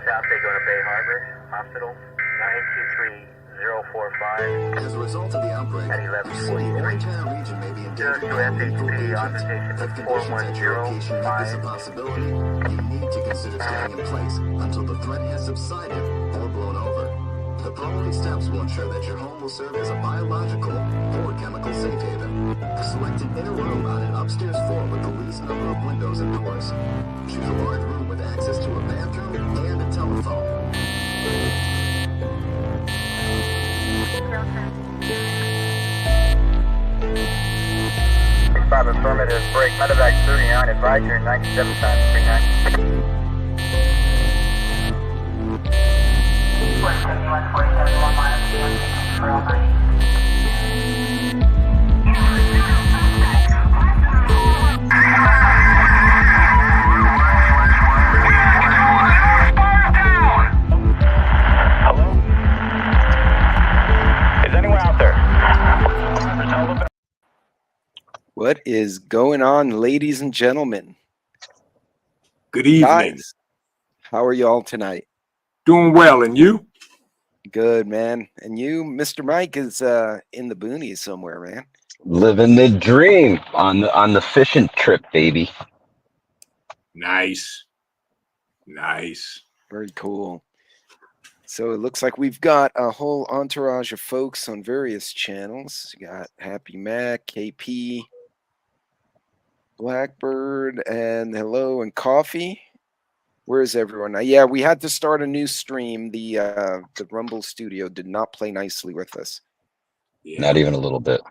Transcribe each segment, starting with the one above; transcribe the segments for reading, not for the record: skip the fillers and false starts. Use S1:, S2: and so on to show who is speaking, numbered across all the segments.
S1: south, they go to Bay Harbor Hospital, 923045.
S2: As a result of the outbreak,
S1: At
S2: the
S1: 11:43.
S2: city or entire region may be in danger
S1: Zero
S2: of
S1: to
S2: lethal
S1: SHP,
S2: agents.
S1: authorization
S2: If conditions at your location make this a possibility, you need to consider staying in place until the threat has subsided or blown over. The following steps will ensure that your home will serve as a biological or chemical safe haven. Select an inner room on an upstairs floor with the least number of windows and doors. Choose a large room with access to a bathroom and a telephone.
S1: Five affirmative, break, medevac 39, advisor 97 times 39. Hello? Is anyone out there?
S3: What is going on, ladies and gentlemen?
S4: Good evening.
S3: Guys, how are y'all tonight?
S4: Doing well, and you?
S3: Good, man. And you, Mr. Mike, is in the boonies somewhere, man.
S5: Living the dream on the fishing trip, baby.
S4: Nice. Nice.
S3: Very cool. So it looks like we've got a whole entourage of folks on various channels. You got Happy Mac, KP, Blackbird, and Hello and Coffee. Where is everyone now? Yeah, we had to start a new stream. The Rumble Studio did not play nicely with us.
S4: Yeah.
S5: Not even a little bit.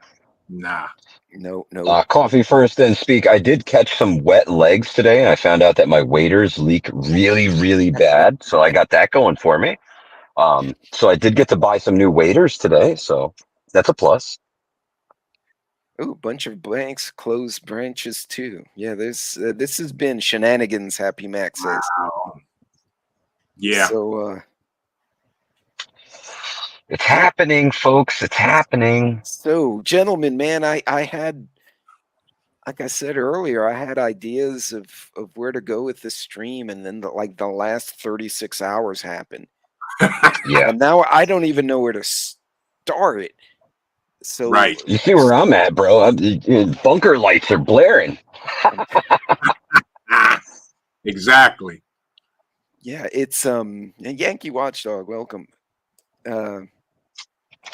S4: Nah.
S3: No.
S5: Coffee first, then speak. I did catch some wet legs today, and I found out that my waders leak really, really bad. So I got that going for me. So I did get to buy some new waders today, so that's a plus.
S3: Oh, bunch of blanks, closed branches too. Yeah, this has been shenanigans. Happy Mac says.
S4: Wow. Yeah.
S3: So
S5: It's happening, folks. It's happening.
S3: So, gentlemen, man, I had, like I said earlier, I had ideas of where to go with this stream, and then the last 36 hours happened.
S5: Yeah.
S3: And now I don't even know where to start. So
S4: Right.
S5: You see where I'm at, bro. Bunker lights are blaring.
S4: Exactly.
S3: Yeah, it's Yankee Watchdog. Welcome.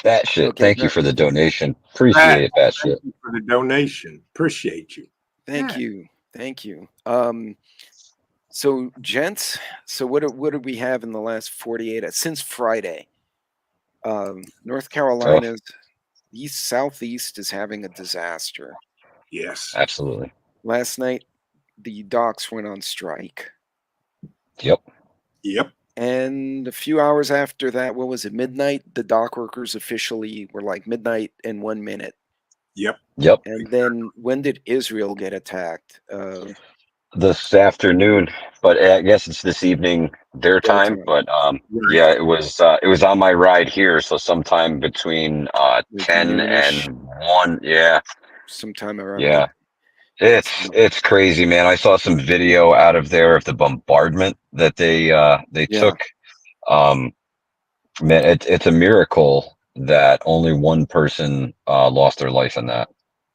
S5: That shit.
S3: Okay,
S5: Thank you for the donation. Appreciate it, that shit.
S4: Thank you for the donation. Appreciate you.
S3: Thank you. So, gents, so what do we have in the last 48 since Friday? North Carolina's southeast is having a disaster.
S4: Yes.
S5: Absolutely.
S3: Last night, the docks went on strike.
S5: Yep.
S3: And a few hours after that, what was it, midnight? The dock workers officially were like midnight and 1 minute.
S4: Yep.
S3: And then when did Israel get attacked?
S5: This afternoon, but I guess it's this evening their time. But yeah, it was on my ride here, so sometime between 10 and 1. Yeah,
S3: sometime around.
S5: Yeah, it's crazy, man. I saw some video out of there of the bombardment that they took. Man, it's a miracle that only one person lost their life in that.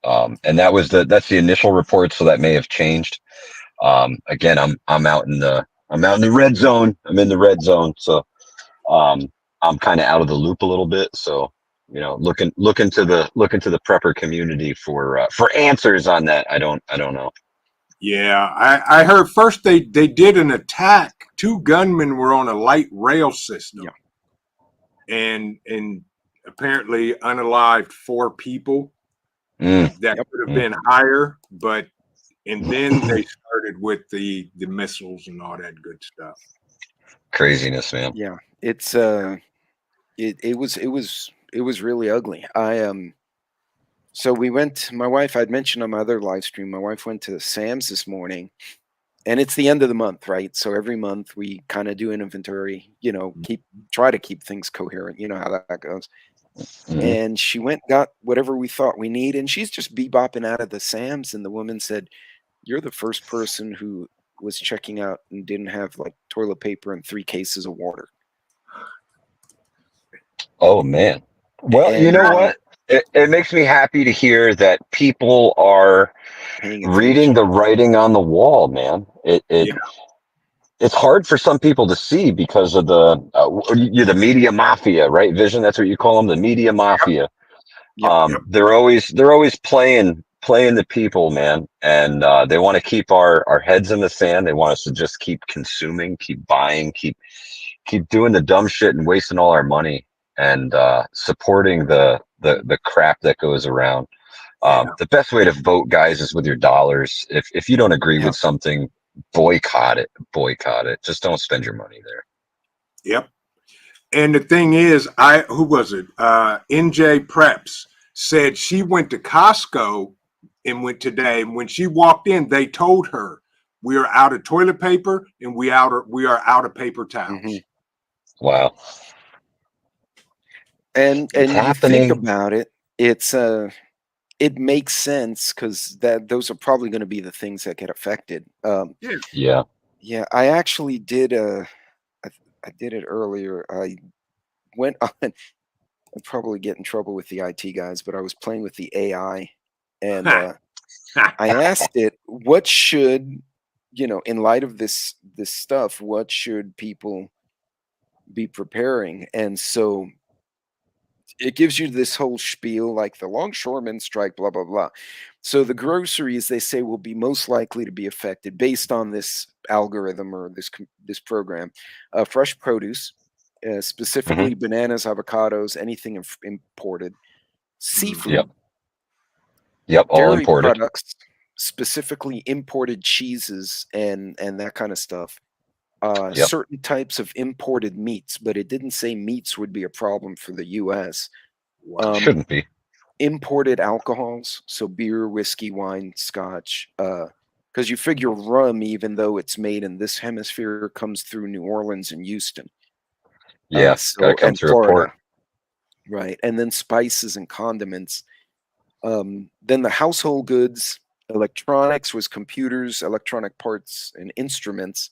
S5: And that's the initial report, so that may have changed. Again, I'm out in the red zone. I'm in the red zone, so I'm kind of out of the loop a little bit. So looking to the prepper community for answers on that. I don't know.
S4: Yeah, I heard first they did an attack. 2 gunmen were on a light rail system, and apparently unalived 4 people. That could have been higher, but. And then they started with the missiles and all that good stuff.
S5: Craziness, man.
S3: Yeah, it's it was really ugly. So we went. My wife, I'd mentioned on my other live stream. My wife went to Sam's this morning, and it's the end of the month, right? So every month we kind of do an inventory. Try to keep things coherent. You know how that goes. And she went, got whatever we thought we need, and she's just bebopping out of the Sam's, and the woman said, "You're the first person who was checking out and didn't have like toilet paper and 3 cases of water.
S5: Oh man. Well, you
S3: And
S5: know what? It makes me happy to hear that people are
S3: paying
S5: reading
S3: attention.
S5: the writing on the wall, man.
S4: Yeah.
S5: It's hard for some people to see because of the media mafia, right? Vision, that's what you call them, the media mafia.
S3: Yep.
S4: Yep.
S5: They're always playing the people, man, and they want to keep our heads in the sand. They want us to just keep consuming, keep buying, keep doing the dumb shit and wasting all our money and supporting the crap that goes around.
S4: Yeah.
S5: The best way to vote, guys, is with your dollars. If you don't agree
S3: Yeah.
S5: with something, boycott it. Boycott it. Just don't spend your money there.
S4: Yep. And the thing is, who was it? NJ Preps said she went to Costco and went today. And when she walked in, they told her we are out of toilet paper and we are out of paper towels.
S3: Mhm.
S5: Wow.
S3: And
S5: It's
S3: you think
S5: happening.
S3: about it, it's it makes sense because those are probably going to be the things that get affected.
S5: Yeah.
S3: Yeah, I actually did I did it earlier. I went on. I'd probably get in trouble with the IT guys, but I was playing with the AI, and I asked it, "What should, in light of this stuff, what should people be preparing?" And so it gives you this whole spiel like the longshoremen strike, blah blah blah. So the groceries they say will be most likely to be affected based on this algorithm or this program. Fresh produce,
S5: Hmm.
S3: specifically bananas, avocados, anything imported,
S4: Mhm.
S5: Yep.
S3: seafood,
S5: Yep. All
S3: dairy
S5: imported.
S3: products, specifically imported cheeses and that kind of stuff.
S5: Yep.
S3: Certain types of imported meats, but it didn't say meats would be a problem for the U.S.
S4: Wow.
S3: Um,
S5: Shouldn't be.
S3: Imported alcohols, so beer, whiskey, wine, scotch, because you figure rum, even though it's made in this hemisphere, comes through New Orleans and Houston,
S5: Yeah. Got to
S3: so
S5: come
S3: and
S5: through a
S3: Florida,
S5: port.
S3: right? And then spices and condiments. Then the household goods, electronics was computers, electronic parts, and instruments.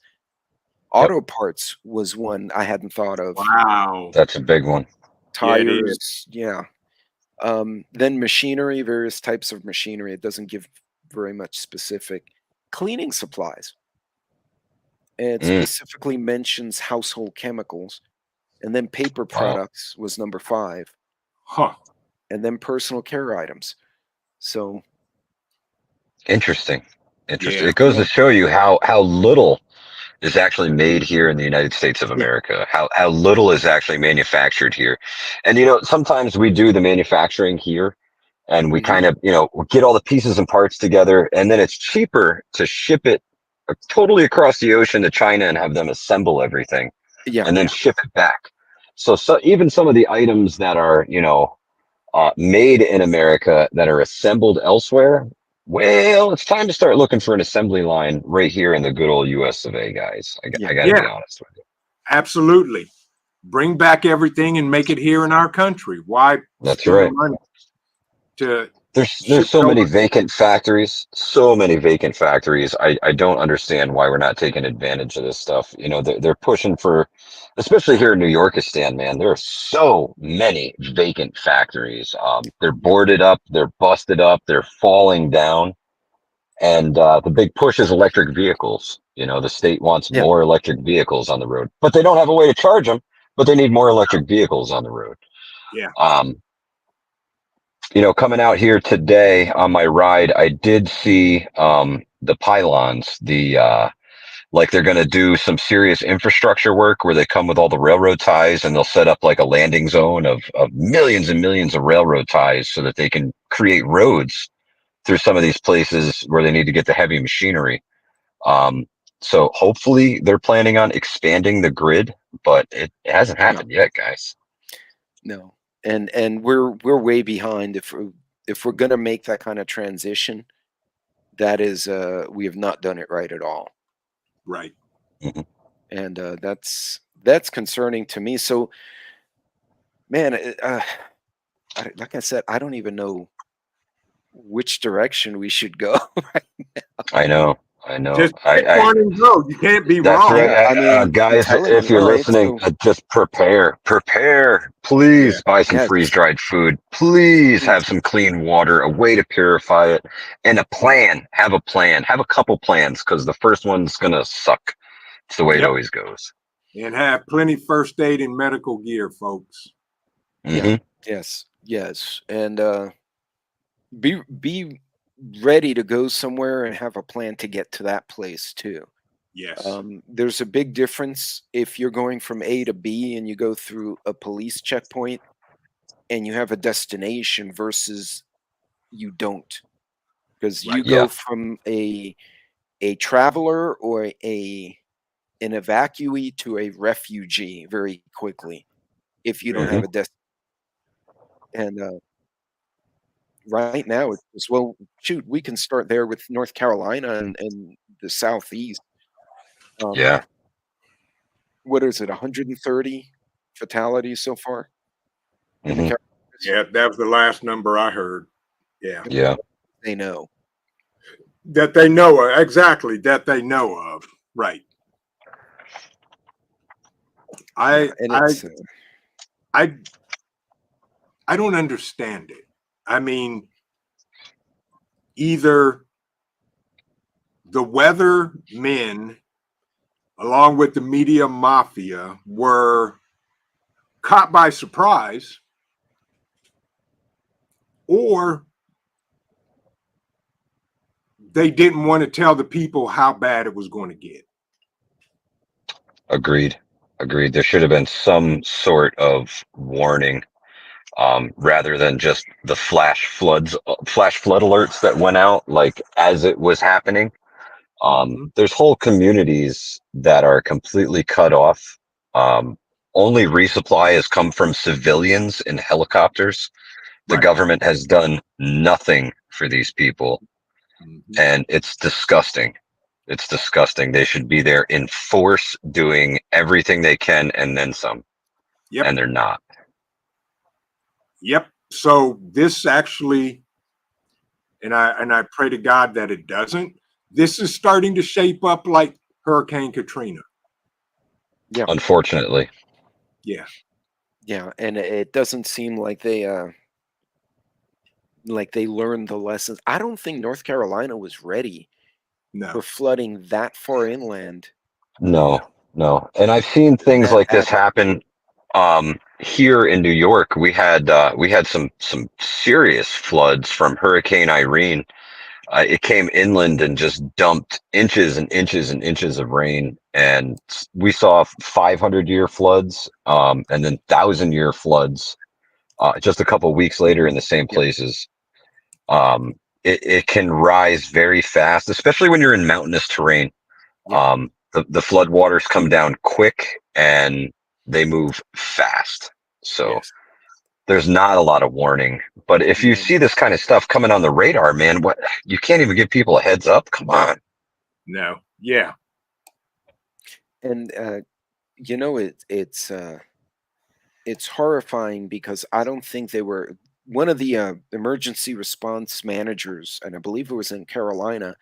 S5: Yep.
S3: Auto parts was one I hadn't thought of.
S4: Wow.
S5: That's a big one.
S4: Yeah, it is.
S3: Tires, yeah. Then machinery, various types of machinery. It doesn't give very much specific. Cleaning supplies. It
S5: Mm,
S3: specifically mentions household chemicals. And then paper
S5: wow.
S3: products was number 5.
S4: Huh.
S3: And then personal care items. So,
S5: Interesting. Interesting.
S4: Yeah.
S5: It goes
S3: yeah,
S5: to show you how little is actually made here in the United States of
S3: yeah,
S5: America. How little is actually manufactured here. And sometimes we do the manufacturing here and we
S3: mhm,
S5: kind of, get all the pieces and parts together and then it's cheaper to ship it totally across the ocean to China and have them assemble everything
S3: yeah,
S5: and then ship it back. So even some of the items that are, made in America that are assembled elsewhere, well, it's time to start looking for an assembly line right here in the good old US of A, guys.
S3: yeah,
S5: I got to
S4: Yeah.
S5: be honest with you.
S4: Absolutely. Bring back everything and make it here in our country. Why
S5: That's
S4: spend the
S5: right.
S4: money to
S5: There's
S4: ship
S5: so
S4: it
S5: many
S4: over?
S5: vacant factories, so many vacant factories. I don't understand why we're not taking advantage of this stuff. They're pushing for, especially here in New Yorkistan, man. There are so many vacant factories. They're
S3: yep,
S5: boarded up, they're busted up, they're falling down. And the big push is electric vehicles. The state wants
S3: yeah,
S5: more electric vehicles on the road, but they don't have a way to charge them. But they need more electric vehicles on the road.
S4: Yeah.
S5: Um, Coming out here today on my ride, I did see the pylons. Like they're going to do some serious infrastructure work where they come with all the railroad ties and they'll set up like a landing zone of millions and millions of railroad ties so that they can create roads through some of these places where they need to get the heavy machinery. Um, so hopefully they're planning on expanding the grid, but it hasn't
S3: yeah.
S5: happened yet, guys.
S3: No, and we're way behind if we're gonna make that kind of transition. That is, we have not done it right at all,
S4: Right.
S5: Hmm.
S3: and that's concerning to me. So, man, like I said, I don't even know which direction we should go. Right?
S5: I know. I know.
S4: Just pick one and go. You can't be
S5: That's
S4: wrong.
S5: right.
S3: Yeah, I mean, I'm
S5: Guys,
S3: telling
S5: if
S3: you.
S5: you're
S3: All right,
S5: listening,
S3: so
S5: just prepare.
S4: Yeah.
S5: Please buy some
S3: yes,
S5: freeze-dried food. Please
S3: please.
S5: have some clean water, a way to purify it, and a plan. Have a plan. Have a couple plans, because the first one's gonna suck. It's the way it
S4: Yep.
S5: always goes.
S4: And have plenty first aid and medical gear, folks.
S3: Yeah,
S5: Hmm.
S3: yes, and be ready to go somewhere and have a plan to get to that place too.
S4: Yes.
S3: There's a big difference if you're going from A to B and you go through a police checkpoint and you have a destination versus you don't, because you
S4: Right.
S3: go
S5: Yeah.
S3: from a traveler or an evacuee to a refugee very quickly if you don't
S4: Very.
S3: have
S5: Hmm.
S3: a destination. And right now, it's just, well, shoot, we can start there with North Carolina and the Southeast. Um,
S5: Yeah.
S3: what is it, 130 fatalities so far in the
S5: Hmm.
S3: Carolinas?
S4: Yeah, that was the last number I heard. Yeah.
S5: Yeah.
S3: They know.
S4: That they know of. Exactly. That they know of. Right.
S3: Yeah,
S4: I
S3: and
S4: I
S3: it's
S4: I I don't understand it. I mean, either the weather men along with the media mafia were caught by surprise, or they didn't want to tell the people how bad it was going to get.
S5: Agreed. Agreed. There should have been some sort of warning, rather than just the flash flood alerts that went out like as it was happening.
S4: Mm-hmm.
S5: There's whole communities that are completely cut off. Um, Only resupply has come from civilians in helicopters. The
S4: Right.
S5: government has done nothing for these people,
S4: Mm-hmm.
S5: and it's disgusting. It's disgusting. They should be there in force, doing everything they can and then some,
S4: Yep.
S5: and they're not.
S4: Yep. So this actually, and I pray to God that it doesn't. This is starting to shape up like Hurricane Katrina.
S3: yeah,
S5: Unfortunately.
S4: Yeah.
S3: yeah, and it doesn't seem like they learned the lessons. I don't think North Carolina was ready
S4: No.
S3: for flooding that far inland.
S4: No.
S5: No. And I've seen things
S3: That
S5: like this happen here in New York. We had some serious floods from Hurricane Irene. It came inland and just dumped inches and inches and inches of rain, and we saw 500-year floods, and then 1,000-year floods just a couple weeks later in the same
S3: Yep,
S5: places. Um, it can rise very fast, especially when you're in mountainous terrain.
S3: yep,
S5: The flood waters come down quick and they move fast. So
S4: Yes.
S5: there's not a lot of warning. But if you
S3: none.
S5: see this kind of stuff coming on the radar, man, what, you can't even give people a heads up? Come on.
S4: No. Yeah.
S3: And it's horrifying because I don't think they were one of the emergency response managers, and I believe it was in Carolina,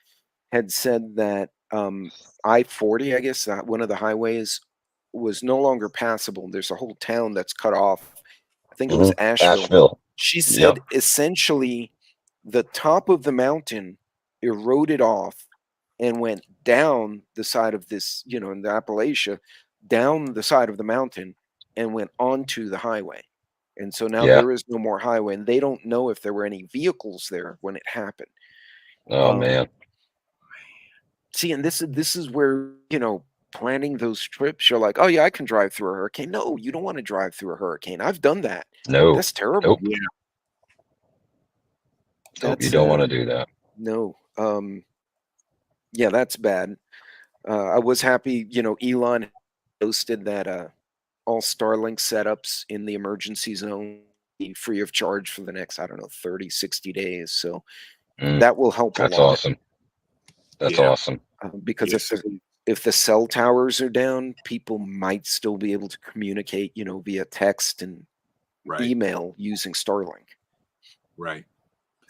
S3: had said that I-40, I guess, one of the highways, was no longer passable. There's a whole town that's cut off. I think it was Asheville.
S5: Asheville.
S3: She
S5: Yep.
S3: said essentially the top of the mountain eroded off and went down the side of this, in the Appalachia, down the side of the mountain and went onto the highway. And so now
S5: Yeah.
S3: there is no more highway, and they don't know if there were any vehicles there when it happened.
S5: Oh
S3: Um,
S5: man.
S3: See, and this is where, planning those trips, you're like, "Oh, yeah, I can drive through a hurricane." No, you don't wanna drive through a hurricane. I've done that.
S5: No.
S3: That's terrible.
S5: Nope.
S4: Yeah.
S5: Nope. You
S3: That's,
S5: don't want to do that.
S3: no, yeah, that's bad. I was happy, Elon posted that, all Starlink setups in the emergency zone be free of charge for the next, I don't know, 30, 60 days, so
S5: Mm,
S3: that will help a
S5: that's
S3: lot,
S5: awesome. That's
S4: Yeah.
S5: awesome.
S3: because
S4: Yes.
S3: if the cell towers are down, people might still be able to communicate, via text and
S4: Right.
S3: email using Starlink.
S4: Right.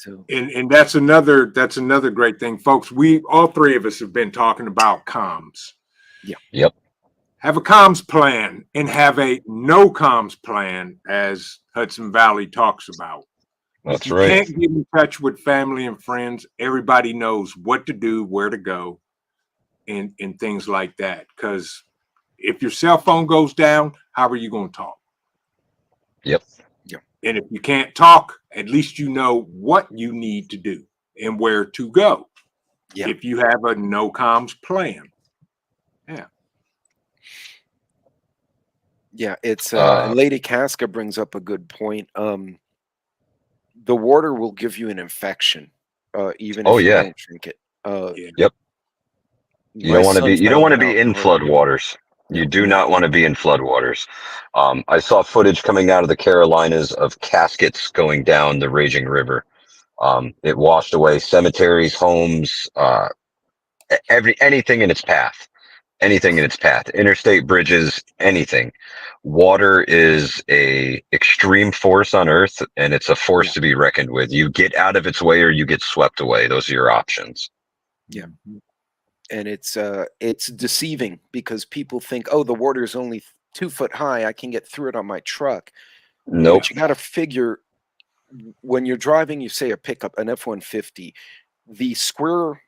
S3: So
S4: And that's another great thing, folks. We all three of us have been talking about comms.
S3: yeah,
S5: Yep.
S4: Have a comms plan and have a no comms plan, as Hudson Valley talks about. If
S5: That's
S4: you
S5: right.
S4: can't get in touch with family and friends, everybody knows what to do, where to go, and things like that. Because if your cell phone goes down, how are you going to talk?
S5: Yep.
S3: yeah,
S4: And if you can't talk, at least you know what you need to do and where to go.
S3: yeah.
S4: If you have a no comms plan. Yeah.
S3: Yeah, it's
S5: Uh,
S3: and Lady Casca brings up a good point. The water will give you an infection, even
S5: oh
S3: if you
S5: yeah.
S3: don't drink it. Uh,
S4: Yeah.
S5: Yep. You
S3: my
S5: don't want to be.
S3: son's
S5: You
S3: now
S5: don't want to
S3: been
S5: be in
S3: alcoholic.
S5: floodwaters. You
S3: No,
S5: do not want to be in floodwaters. I saw footage coming out of the Carolinas of caskets going down the raging river. It washed away cemeteries, homes, anything in its path. Anything in its path, interstate bridges, anything. Water is a extreme force on Earth, and it's a force
S3: yeah,
S5: to be reckoned with. You get out of its way, or you get swept away. Those are your options.
S3: yeah, and it's deceiving because people think, oh, the water is only 2 foot high. I can get through it on my truck.
S5: Nope.
S3: But you got to figure when you're driving, you say a pickup, an F-150, the square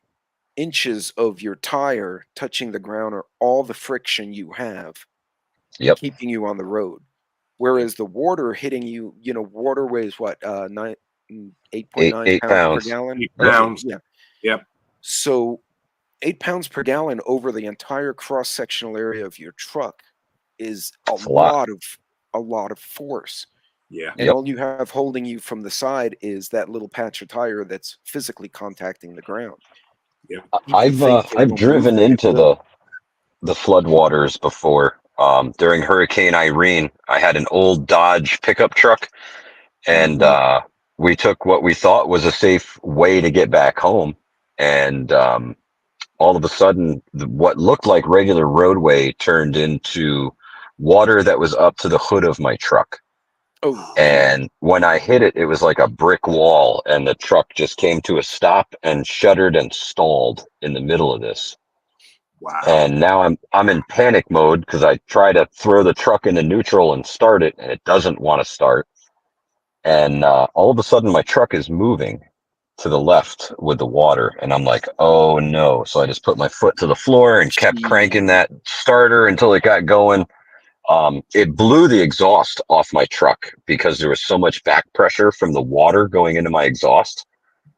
S3: inches of your tire touching the ground are all the friction you have
S5: Yep.
S3: keeping you on the road.
S4: Yep.
S3: Whereas the water hitting you, water weighs what, 8.9
S5: Eight
S3: pounds per
S5: pounds.
S3: gallon?
S4: 8 pounds.
S3: Yeah.
S4: Yep.
S3: So 8 pounds per gallon over the entire cross-sectional area of your truck is
S5: It's a lot.
S3: a lot of force.
S4: Yeah.
S3: And
S5: Yep.
S3: all you have holding you from the side is that little patch of tire that's physically contacting the ground.
S4: Yep.
S3: People think they
S5: I've
S3: won't move
S5: driven
S3: it. It
S5: into
S3: will.
S5: the floodwaters before. During Hurricane Irene, I had an old Dodge pickup truck, and
S3: Mhm.
S5: we took what we thought was a safe way to get back home, and all of a sudden, what looked like regular roadway turned into water that was up to the hood of my truck.
S3: Oh, gee.
S5: And when I hit it, it was like a brick wall, and the truck just came to a stop and shuddered and stalled in the middle of this.
S4: Wow.
S5: And now I'm in panic mode because I try to throw the truck into neutral and start it, and it doesn't want to start. And all of a sudden, my truck is moving to the left with the water, and I'm like, oh no. So I just put my foot to the floor and kept cranking
S3: Gee.
S5: that starter until it got going. It blew the exhaust off my truck because there was so much back pressure from the water going into my exhaust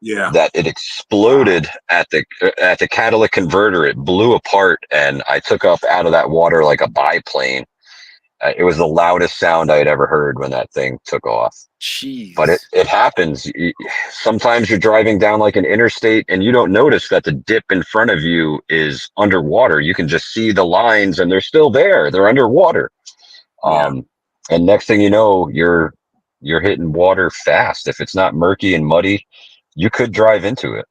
S4: Yeah.
S5: that it exploded at the catalytic converter. It blew apart, and I took up out of that water like a biplane. It was the loudest sound I had ever heard when that thing took off. But
S3: Jeez.
S5: it happens. Sometimes you're driving down like an interstate and you don't notice that the dip in front of you is underwater. You can just see the lines and they're still there. They're underwater.
S4: Yeah.
S5: And next thing you know, you're hitting water fast. If it's not murky and muddy, you could drive into it.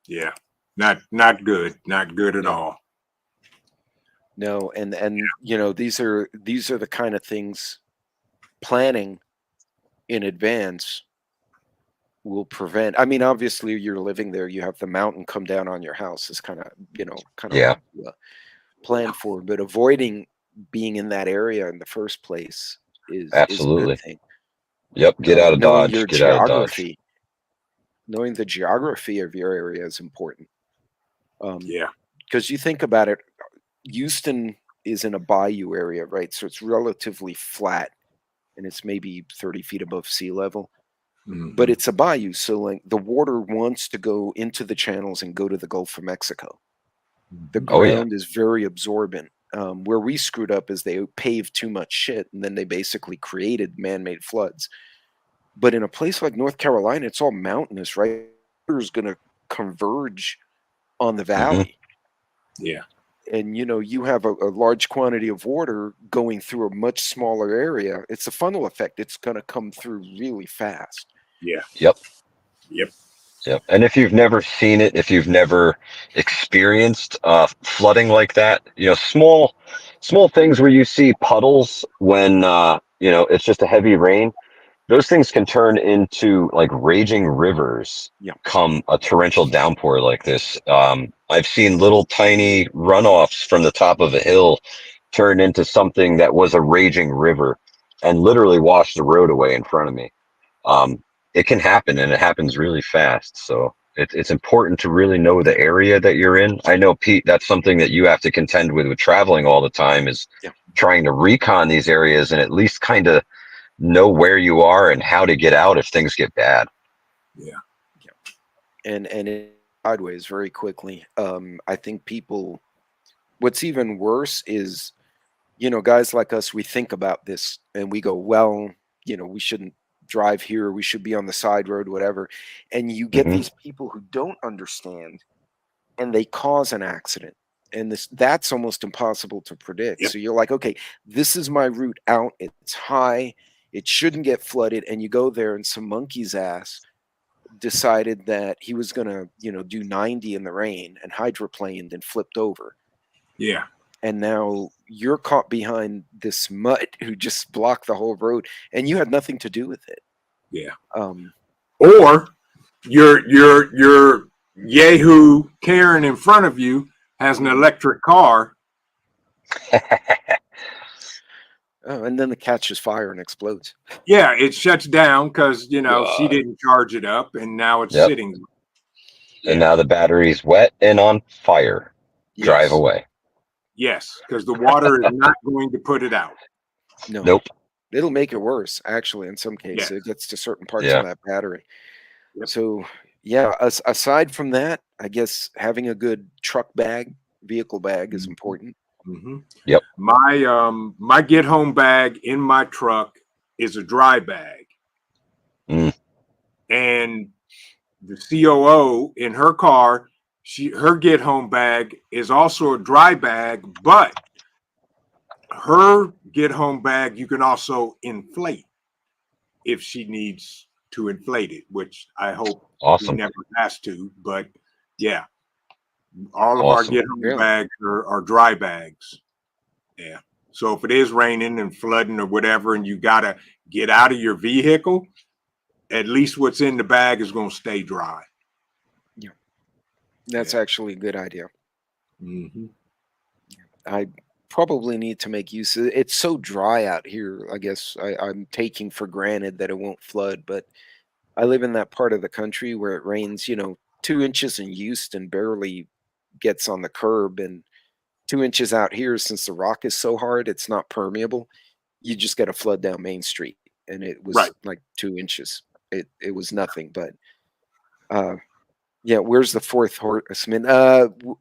S4: Yeah. Not good. Not good at
S3: No.
S4: all.
S3: No, and these are the kind of things planning in advance will prevent. I mean, obviously you're living there, you have the mountain come down on your house is kind of
S5: Yeah,
S3: hard to plan for, but avoiding being in that area in the first place is a good
S5: absolutely.
S3: thing.
S5: Yep. Get out of
S3: Knowing
S5: Dodge.
S3: your
S5: Get out of Dodge.
S3: geography, knowing the geography of your area is important.
S4: Yeah.
S3: Because you think about it, Houston is in a bayou area, right? So it's relatively flat and it's maybe 30 feet above sea level, but
S4: Mhm.
S3: it's a bayou. So like the water wants to go into the channels and go to the Gulf of Mexico. The
S4: Mhm.
S5: Oh yeah.
S3: ground is very absorbent. Where we screwed up is they paved too much shit and then they basically created man-made floods. But in a place like North Carolina, it's all mountainous, right? Water is going to converge on the
S5: Hmm.
S3: valley.
S4: Yeah.
S3: And you have a large quantity of water going through a much smaller area. It's a funnel effect. It's going to come through really fast.
S4: Yeah.
S5: Yep.
S4: Yep.
S5: Yep. And if you've never seen it, if you've never experienced flooding like that, small things where you see puddles when it's just a heavy rain. those things can turn into like raging rivers come a torrential downpour like this. I've seen little tiny runoffs from the top of a hill turn into something that was a raging river and literally wash the road away in front of me. It can happen, and it happens really fast. So it's important to really know the area that you're in. I know, Pete, that's something that you have to contend with traveling all the time, is trying to recon these areas and at least kind of know where you are and how to get out if things get bad.
S3: And it sideways very quickly. I think people, what's even worse is, you know, guys like us, we think about this and we go, well, you know, we shouldn't drive here, we should be on the side road, whatever. And you get these people who don't understand and they cause an accident. And that's almost impossible to predict. So you're like, okay, this is my route out. It's high. It shouldn't get flooded. And you go there and some monkey's ass decided that he was going to, you know, do 90 in the rain and hydroplaned and flipped over.
S4: Yeah.
S3: And now you're caught behind this mutt who just blocked the whole road and you had nothing to do with it.
S4: Yeah. Or your Yahoo Karen in front of you has an electric car.
S3: And then the catches fire and explodes.
S4: Yeah, it shuts down because, you know, she didn't charge it up and now it's sitting.
S5: And now the battery's wet and on fire. Drive away.
S4: Yes, because the water is not going to put it out.
S3: No.
S5: Nope.
S3: It'll make it worse, actually, in some cases. It gets to certain parts of that battery. So, yeah, aside from that, I guess having a good truck bag, vehicle bag is important.
S5: Yep.
S4: My get home bag in my truck is a dry bag. And the COO in her car, her get home bag is also a dry bag, but her get home bag you can also inflate if she needs to inflate it, which I hope she never has to. But yeah, all of our get home bags are dry bags. Yeah. So if it is raining and flooding or whatever, and you gotta get out of your vehicle, at least what's in the bag is going to stay dry.
S3: Yeah, that's actually a good idea. I probably need to make use of it. It's so dry out here. I guess I'm taking for granted that it won't flood, but I live in that part of the country where it rains, you know, 2 inches in Houston barely gets on the curb, and 2 inches out here, since the rock is so hard, it's not permeable. You just get a flood down Main Street, and it was like 2 inches. It was nothing, but yeah. Where's the fourth horseman?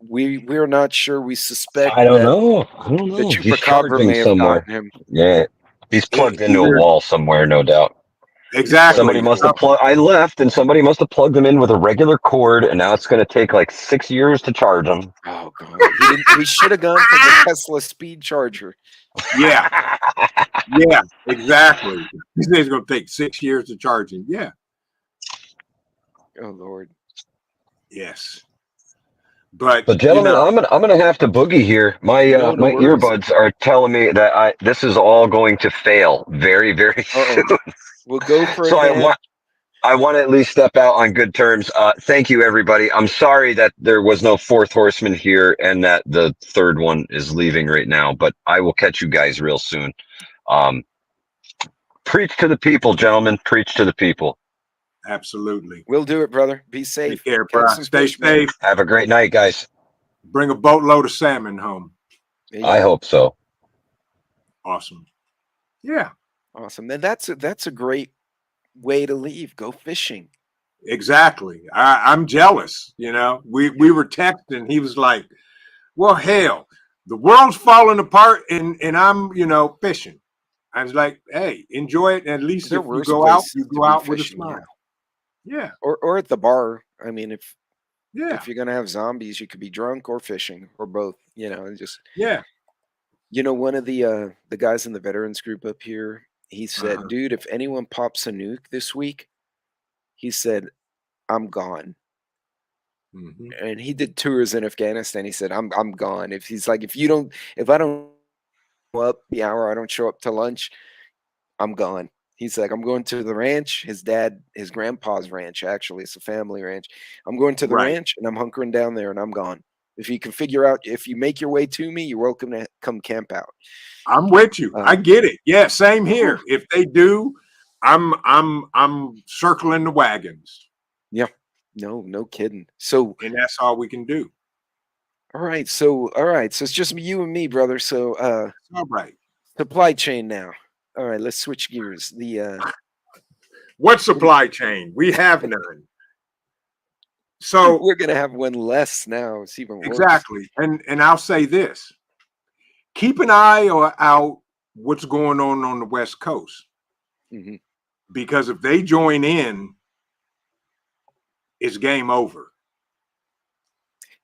S3: We're not sure. We suspect.
S5: I don't know.
S3: The
S5: He's
S3: chupacabra
S5: charging
S3: may have
S5: somewhere.
S3: gotten him.
S5: Yeah, he's plugged into a wall somewhere, no doubt.
S4: Exactly.
S5: Somebody must have plugged. I left, and somebody must have plugged him in with a regular cord, and now it's going to take like 6 years to charge him.
S3: Oh God! He should have gone for the Tesla speed charger.
S4: Yeah. Yeah. Exactly. He says it's going to take 6 years to charge him. Yeah.
S3: Oh Lord.
S4: Yes. But
S5: gentlemen, you know, I'm gonna have to boogie here. My my earbuds are telling me that this is all going to fail very, very soon.
S3: We'll go for
S5: so
S3: it.
S5: I want to at least step out on good terms. Thank you, everybody. I'm sorry that there was no fourth horseman here and that the third one is leaving right now, but I will catch you guys real soon. Preach to the people, gentlemen. Preach to the people.
S4: Absolutely.
S3: We'll do it, brother. Be safe.
S4: Take care, bro. Stay safe.
S5: Have a great night, guys.
S4: Bring a boatload of salmon home.
S5: I hope so.
S4: Awesome. Yeah.
S3: Awesome. And that's a great way to leave. Go fishing.
S4: Exactly. I'm jealous. You know, we were texting. He was like, well, hell, the world's falling apart and I'm, you know, fishing. I was like, hey, enjoy it. At least if you go out with a smile. Yeah.
S3: Or at the bar. I mean, if you're gonna have zombies, you could be drunk or fishing or both, you know, and just you know, one of the guys in the veterans group up here, he said, dude, if anyone pops a nuke this week, he said, I'm gone. And he did tours in Afghanistan. He said, I'm gone. If I don't show up the hour, I don't show up to lunch, I'm gone. He's like, I'm going to the ranch. His grandpa's ranch, actually, it's a family ranch. I'm going to the
S4: Right.
S3: ranch and I'm hunkering down there and I'm gone. If you can figure out, if you make your way to me, you're welcome to come camp out.
S4: I'm with you. I get it. Yeah, same here. If they do, I'm circling the wagons.
S3: Yeah. No kidding. So,
S4: And that's all we can do.
S3: all right. So it's just you and me, brother. So,
S4: All right.
S3: supply chain now. All right, let's switch gears.
S4: What supply chain? We have none. So
S3: We're gonna have one less now. It's even worse.
S4: exactly. And I'll say this. Keep an eye out what's going on the West Coast.
S3: Mm-hmm.
S4: Because if they join in, it's game over.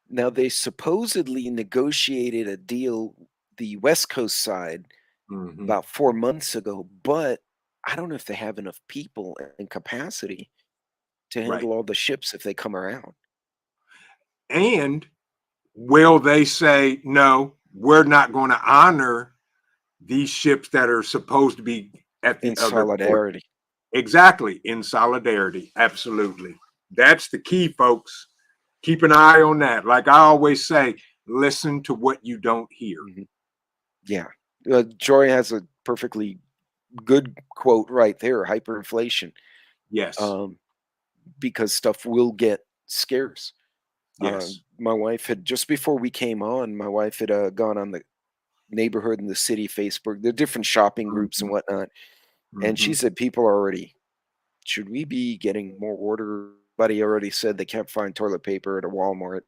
S3: Now they supposedly negotiated a deal, the West Coast side, about 4 months ago, but I don't know if they have enough people and capacity to handle all the ships if they come around.
S4: And will they say, no, we're not going to honor these ships that are supposed to be at the
S3: In
S4: other port?
S3: solidarity.
S4: Exactly. In solidarity. Absolutely. That's the key, folks. Keep an eye on that. Like I always say, listen to what you don't hear.
S3: Mm-hmm. Yeah. Jory has a perfectly good quote right there, hyperinflation.
S4: Yes.
S3: Because stuff will get scarce.
S4: Yes.
S3: My wife had, just before we came on, my wife had gone on the neighborhood and the city Facebook, the different shopping groups and whatnot. And she said, people are already, should we be getting more order? Buddy already said they can't find toilet paper at a Walmart.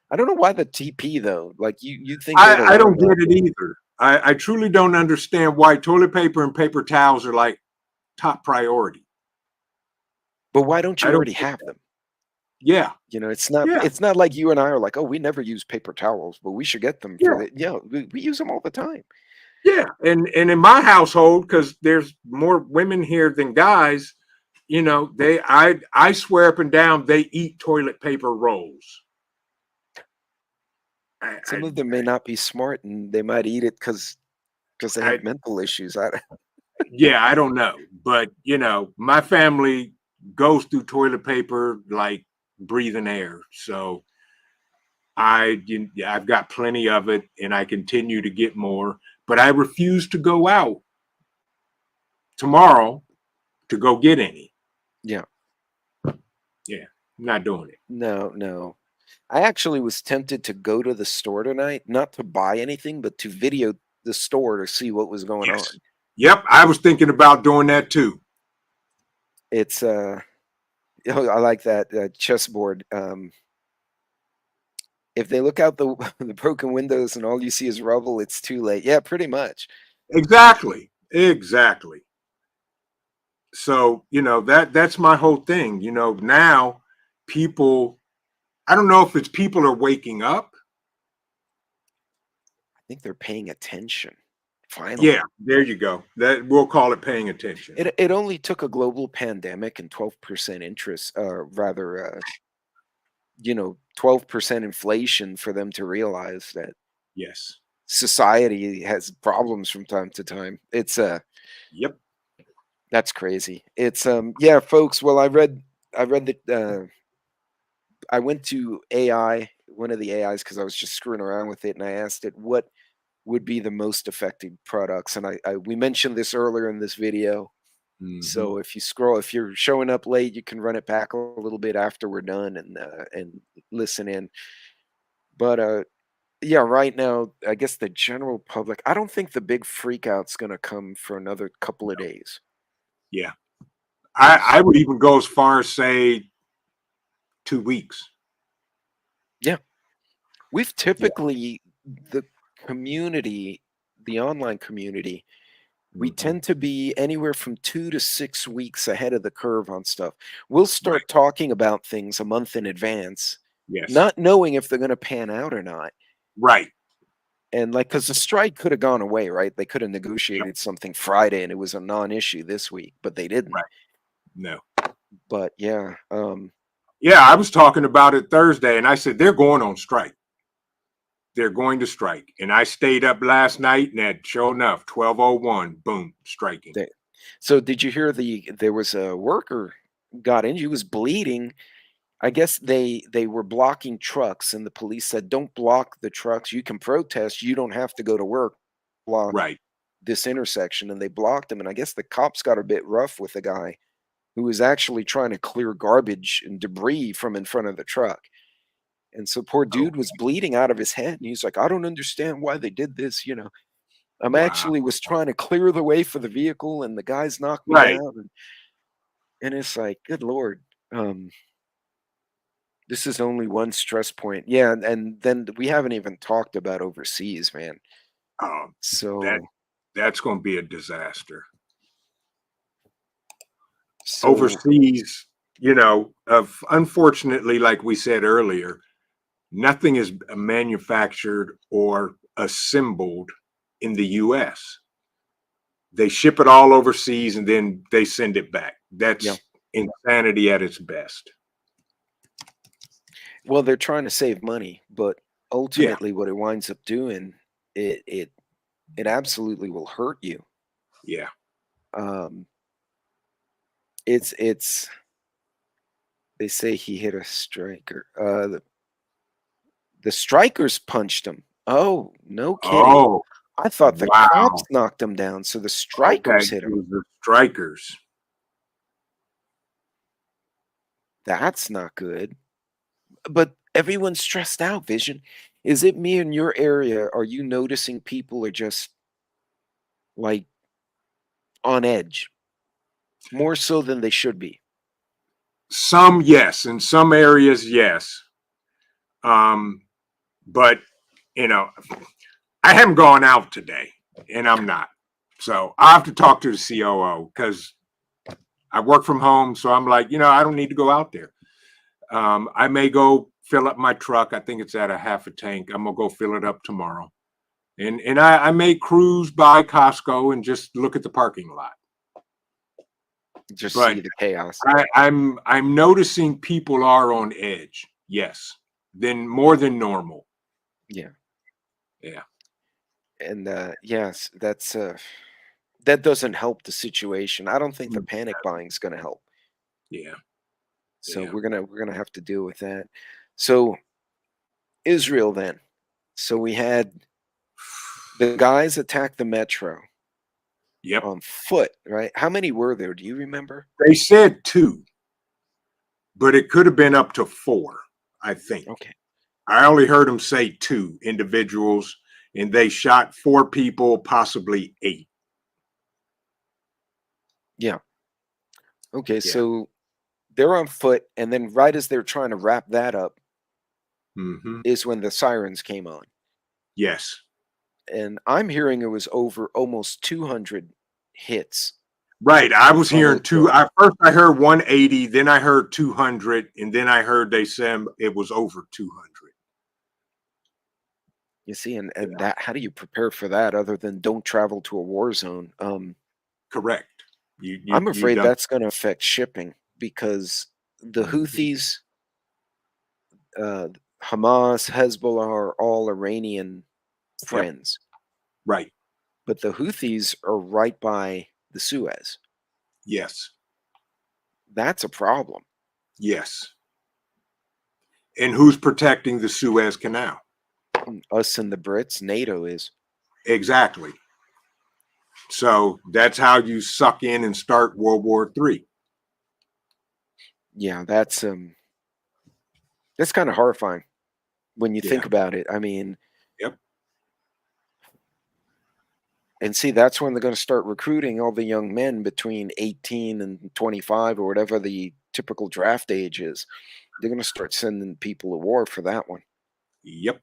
S3: I don't know why the TP though. Like you think
S4: I don't get it either. I truly don't understand why toilet paper and paper towels are like top priority.
S3: But why don't you already have them?
S4: Yeah.
S3: You know, it's not like you and I are like, oh, we never use paper towels, but we should get them for the, we use them all the time.
S4: Yeah. And in my household, because there's more women here than guys, you know, I swear up and down they eat toilet paper rolls.
S3: Some of them may not be smart and they might eat it because they have mental issues.
S4: Yeah, I don't know. But, you know, my family goes through toilet paper like breathing air. So I've got plenty of it and I continue to get more. But I refuse to go out tomorrow to go get any.
S3: Yeah.
S4: Yeah, I'm not doing it.
S3: No. I actually was tempted to go to the store tonight, not to buy anything, but to video the store to see what was going on.
S4: Yep, I was thinking about doing that too.
S3: It's I like that chessboard. If they look out the broken windows and all you see is rubble, it's too late. Yeah, pretty much.
S4: Exactly. So, you know, that's my whole thing. You know, now people, I don't know if it's people are waking up.
S3: I think they're paying attention. Finally.
S4: Yeah, there you go. That we'll call it paying attention.
S3: It only took a global pandemic and 12% interest, rather, 12% inflation for them to realize that society has problems from time to time. It's
S4: yep.
S3: That's crazy. It's yeah, folks. Well, I read that I went to AI, one of the AIs, because I was just screwing around with it, and I asked it what would be the most effective products, and we mentioned this earlier in this video. So if you're showing up late, you can run it back a little bit after we're done and listen in. But yeah, right now, I guess the general public, I don't think the big freak out's going to come for another couple of days.
S4: Yeah. I would even go as far as say 2 weeks.
S3: Yeah. We've typically, the community, the online community, we tend to be anywhere from 2 to 6 weeks ahead of the curve on stuff. We'll start talking about things a month in advance, not knowing if they're going to pan out or not.
S4: Right.
S3: And like, because the strike could have gone away, right? They could have negotiated something Friday and it was a non-issue this week, but they didn't.
S4: Right. No.
S3: But yeah.
S4: Yeah, I was talking about it Thursday and I said, they're going on strike. They're going to strike. And I stayed up last night and sure enough, 12:01, boom, striking.
S3: So did you hear there was a worker got in, he was bleeding. I guess they were blocking trucks and the police said, "Don't block the trucks. You can protest. You don't have to go to work. Block
S4: Right.
S3: this intersection." And they blocked him. And I guess the cops got a bit rough with the guy who was actually trying to clear garbage and debris from in front of the truck. And so poor
S4: Oh,
S3: dude was bleeding out of his head. And he's like, "I don't understand why they did this. You know, I'm
S4: wow.
S3: actually was trying to clear the way for the vehicle and the guys knocked me
S4: Right.
S3: down." And it's like, good Lord. This is only one stress point. Yeah, and then we haven't even talked about overseas, man.
S4: Um, that
S3: So
S4: that's going to be a disaster.
S3: so
S4: Overseas, of unfortunately, like we said earlier, nothing is manufactured or assembled in the US. They ship it all overseas and then they send it back.
S3: yeah.
S4: That's insanity at its best.
S3: Well, they're trying to save money, but
S4: Yeah.
S3: ultimately what it winds up doing, it absolutely will hurt you.
S4: Yeah.
S3: Um it's they say he hit a striker. The strikers punched him. Oh, no kidding.
S4: Oh,
S3: I thought the cops
S4: wow.
S3: knocked him down, so the
S4: Okay.
S3: strikers hit
S4: It
S3: him.
S4: was the strikers.
S3: That's not good. But everyone's stressed out, Vision. Is it me in your area? Are you noticing people are just like on edge more so than they should be?
S4: Some, yes. In some areas, yes. Um, but you know, I haven't gone out today, and I'm not. So I have to talk to the COO because I work from home. So I'm like, I don't need to go out there. I may go fill up my truck. I think it's at a half a tank. I'm gonna go fill it up tomorrow, and I may cruise by Costco and just look at the parking lot.
S3: Just
S4: But
S3: see the chaos.
S4: I'm noticing people are on edge. Yes, then more than normal.
S3: Yeah.
S4: Yeah.
S3: And yes, that doesn't help the situation. I don't think the
S4: Mm,
S3: panic buying is going to help.
S4: yeah.
S3: So
S4: Yeah.
S3: we're gonna have to deal with that. So Israel then. So we had the guys attack the metro
S4: Yep.
S3: on foot, right? How many were there? Do you remember?
S4: They said two, but it could have been up to four, I think.
S3: Okay.
S4: I only heard them say two individuals, and they shot four people, possibly eight.
S3: Yeah. Okay.
S4: Yeah.
S3: So they're on foot, and then right as they're trying to wrap that up
S4: Hmm.
S3: is when the sirens came on.
S4: Yes.
S3: And I'm hearing it was over almost 200 hits
S4: Right. I was
S3: on
S4: hearing two.
S3: Israel.
S4: First, I heard 180, then I heard 200, and then I heard they said it was over 200.
S3: You see, and
S4: Yeah.
S3: that how do you prepare for that other than don't travel to a war zone?
S4: Correct. You
S3: I'm
S4: you
S3: afraid
S4: done.
S3: that's going to affect shipping because the
S4: Mhm.
S3: Houthis, uh, Hamas, Hezbollah are all Iranian
S4: Yep.
S3: friends,
S4: Right.
S3: but the Houthis are right by the Suez.
S4: Yes.
S3: That's a problem.
S4: Yes. And who's protecting the Suez Canal?
S3: Us and the Brits, NATO is.
S4: Exactly. So that's how you suck in and start World War III.
S3: Yeah, that's kind of horrifying when you
S4: Yeah.
S3: think about it. I mean,
S4: Yep.
S3: and see, that's when they're going to start recruiting all the young men between 18 and 25 or whatever the typical draft age is. They're going to start sending people to war for that one.
S4: Yep.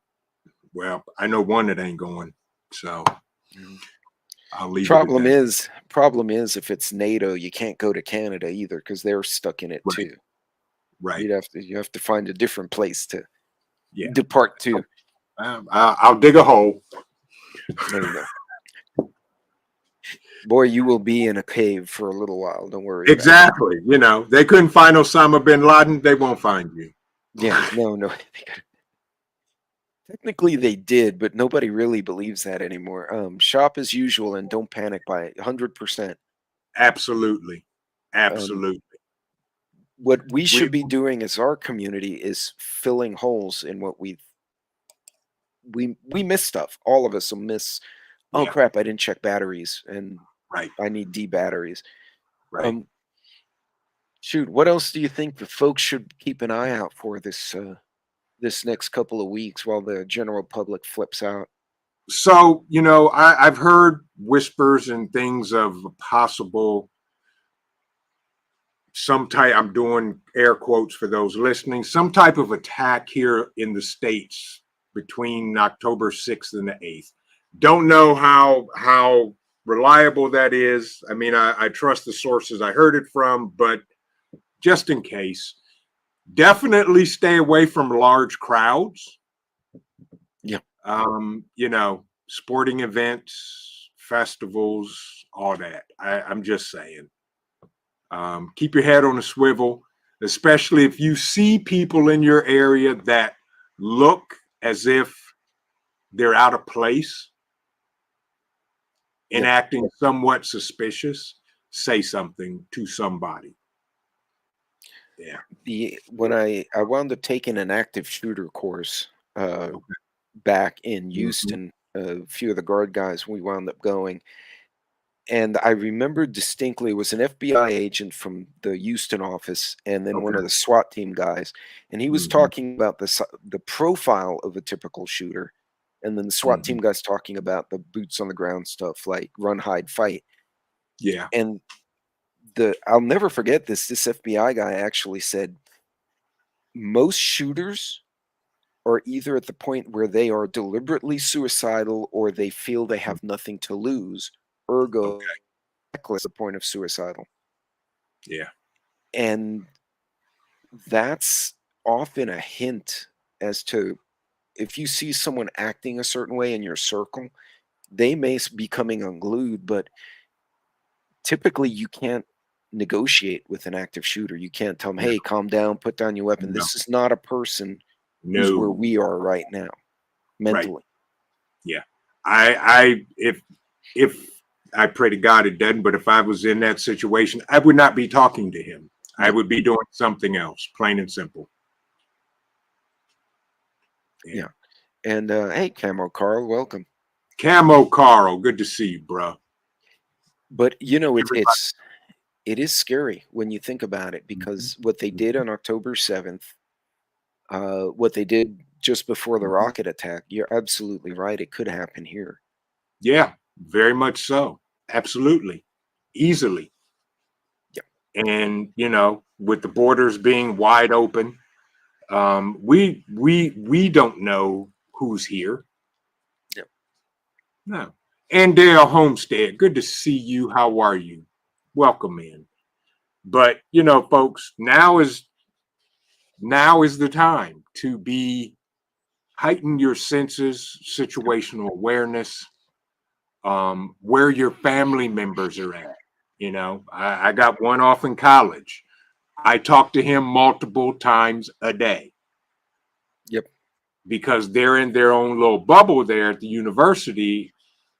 S4: Well, I know one that ain't going, so
S3: Mhm.
S4: I'll leave it at
S3: Problem
S4: that.
S3: is, problem is, if it's NATO, you can't go to Canada either because they're stuck in it
S4: Right.
S3: too.
S4: Right.
S3: You have to find a different place to
S4: Yeah.
S3: depart to.
S4: I'll dig a hole.
S3: There you go. Boy, you will be in a cave for a little while. Don't worry about it.
S4: Exactly. They couldn't find Osama bin Laden. They won't find you.
S3: Yeah, no. Technically, they did, but nobody really believes that anymore. Shop as usual and don't panic by 100%.
S4: Absolutely.
S3: Um,
S4: Absolutely.
S3: what we
S4: We,
S3: should be doing as our community is filling holes in what we miss stuff. All of us will miss. Oh
S4: yeah,
S3: crap! I didn't check batteries, and
S4: right,
S3: I need D batteries.
S4: right.
S3: Um, shoot, what else do you think the folks should keep an eye out for this next couple of weeks while the general public flips out?
S4: So, I've heard whispers and things of a possible some type, I'm doing air quotes for those listening, some type of attack here in the States between October 6th and the 8th. Don't know how reliable that is. I mean, I trust the sources I heard it from, but just in case, definitely stay away from large crowds.
S3: Yeah.
S4: Sporting events, festivals, all that. I'm just saying. Keep your head on a swivel, especially if you see people in your area that look as if they're out of place and
S3: Yep.
S4: acting somewhat suspicious. Say something to somebody. Yeah.
S3: When I wound up taking an active shooter course back in
S4: Mm-hmm.
S3: Houston, a few of the guard guys we wound up going, and I remember distinctly it was an FBI agent from the Houston office, and then one
S4: Okay.
S3: of the SWAT team guys, and he was
S4: Mm-hmm.
S3: talking about the profile of a typical shooter, and then the SWAT
S4: Mm-hmm.
S3: team guys talking about the boots on the ground stuff like run, hide, fight,
S4: Yeah.
S3: and I'll never forget this. This FBI guy actually said most shooters are either at the point where they are deliberately suicidal or they feel they have nothing to lose, ergo
S4: Okay.
S3: reckless the point of suicidal.
S4: Yeah.
S3: And that's often a hint as to if you see someone acting a certain way in your circle, they may be coming unglued, but typically you can't negotiate with an active shooter. You can't tell them,
S4: No.
S3: hey, calm down, put down your weapon.
S4: No.
S3: This is not a person who's where
S4: No.
S3: we are right now
S4: Right.
S3: mentally.
S4: Yeah. If I pray to God it doesn't, but if I was in that situation, I would not be talking to him. I
S3: Yep.
S4: would be doing something else, plain and simple.
S3: Yeah. And hey, Camo Carl, welcome.
S4: Camo Carl, good to see you, bro.
S3: But
S4: Everybody.
S3: it is scary when you think about it because what they did on October 7th, what they did just before the rocket attack, you're absolutely right. It could happen here.
S4: Yeah, very much so. Absolutely. Easily.
S3: Yeah.
S4: And with the borders being wide open, we don't know who's here.
S3: Yeah.
S4: No. And Dale Homestead, good to see you. How are you? Welcome in. But folks, now is the time to heighten your senses, situational awareness, where your family members are at. I got one off in college. I talk to him multiple times a day.
S3: Yep.
S4: Because they're in their own little bubble there at the university.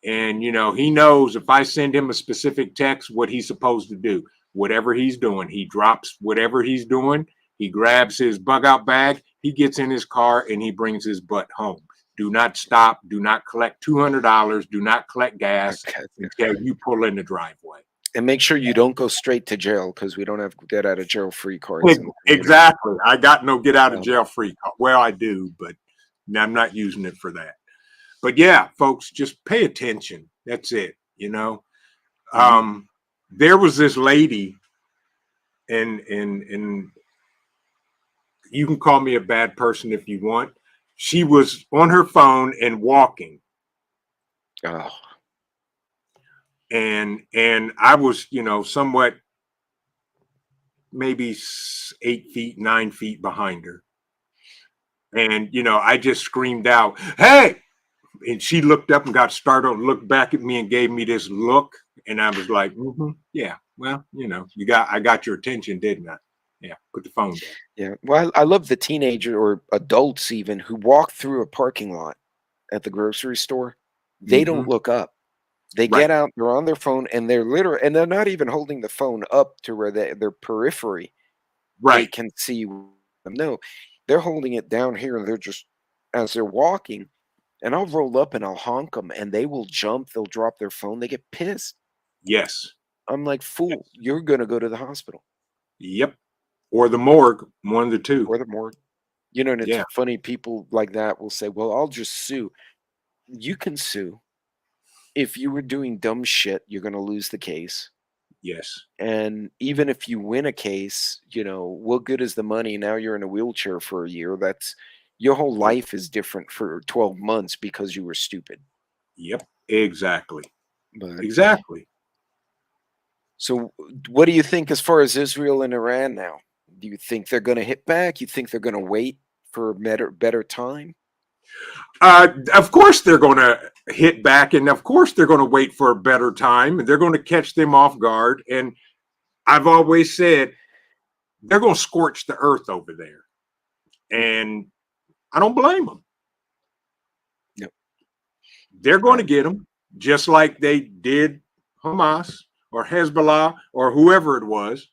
S4: And, he knows if I send him a specific text, what he's supposed to do, whatever he's doing, he drops whatever he's doing. He grabs his bug out bag. He gets in his car and he brings his butt home. Do not stop. Do not collect $200. Do not collect gas until you pull in the driveway.
S3: And make sure you don't go straight to jail because we don't have get out of jail free cards.
S4: Exactly. I got no get out of jail free card. Well, I do, but I'm not using it for that. But yeah, folks, just pay attention. That's it. There was this lady, and you can call me a bad person if you want. She was on her phone and walking.
S3: Oh.
S4: And I was, somewhat maybe 8 feet, 9 feet behind her. And, I just screamed out, hey! And she looked up and got startled, looked back at me and gave me this look. And I was like, yeah, well, I got your attention, didn't I? Yeah, put the phone down.
S3: Yeah. Well, I love the teenager or adults even who walk through a parking lot at the grocery store. They don't look up. They
S4: Right.
S3: get out, they're on their phone, and they're not even holding the phone up to where their periphery they
S4: Right.
S3: can see them. No, they're holding it down here, and they're just as they're walking, and I'll roll up and I'll honk them, and they will jump. They'll drop their phone. They get pissed.
S4: Yes.
S3: I'm like, fool,
S4: Yes.
S3: you're gonna go to the hospital
S4: Yep. Or the morgue, one of the two.
S3: or the morgue. You know, and it's
S4: Yeah.
S3: funny. People like that will say, "Well, I'll just sue." You can sue if you were doing dumb shit. You're gonna lose the case.
S4: Yes.
S3: And even if you win a case, what good is the money? Now you're in a wheelchair for a year. That's your whole
S4: Yep.
S3: life is different for 12 months because you were stupid.
S4: Yep. Exactly.
S3: But
S4: Exactly.
S3: so what do you think as far as Israel and Iran now? Do you think they're going to hit back? You think they're going to wait for a better time?
S4: Of course they're going to hit back, and of course they're going to wait for a better time, and they're going to catch them off guard. And I've always said they're going to scorch the earth over there, and I don't blame them.
S3: No.
S4: They're going to get them just like they did Hamas or Hezbollah or whoever it was,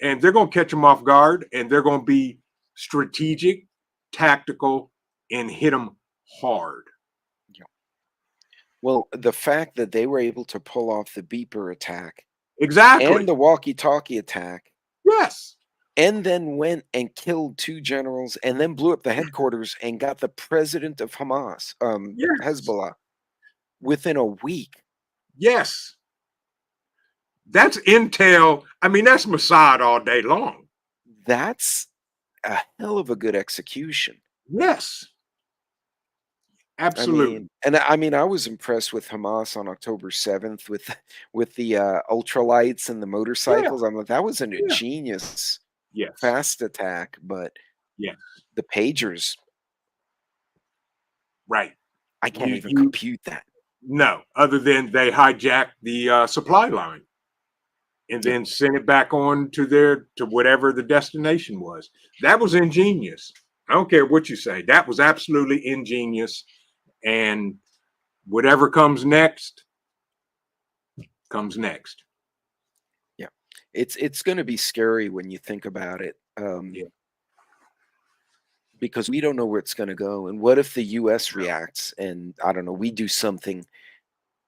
S4: and they're going to catch them off guard, and they're going to be strategic, tactical, and hit them hard.
S3: Well, the fact that they were able to pull off the beeper attack
S4: Exactly.
S3: and the walkie-talkie attack,
S4: Yes.
S3: and then went and killed 2 generals and then blew up the headquarters and got the president of Hamas,
S4: Yes.
S3: Hezbollah, within a week.
S4: Yes. That's intel. I mean, that's Mossad all day long.
S3: That's a hell of a good execution.
S4: Yes. Absolutely.
S3: I was impressed with Hamas on October 7th with the ultralights and the motorcycles. I'm like, that was a
S4: Yeah.
S3: genius
S4: Yes.
S3: fast attack, but
S4: Yes.
S3: the pagers,
S4: Right.
S3: I can't
S4: You-
S3: even
S4: you-
S3: compute that.
S4: No, other than they hijacked the supply line and then sent it back on to whatever the destination was. That was ingenious. I don't care what you say. That was absolutely ingenious. And whatever comes next comes next.
S3: Yeah. It's going to be scary when you think about it.
S4: Yeah.
S3: Because we don't know where it's going to go. And what if the US reacts and I don't know, we do something,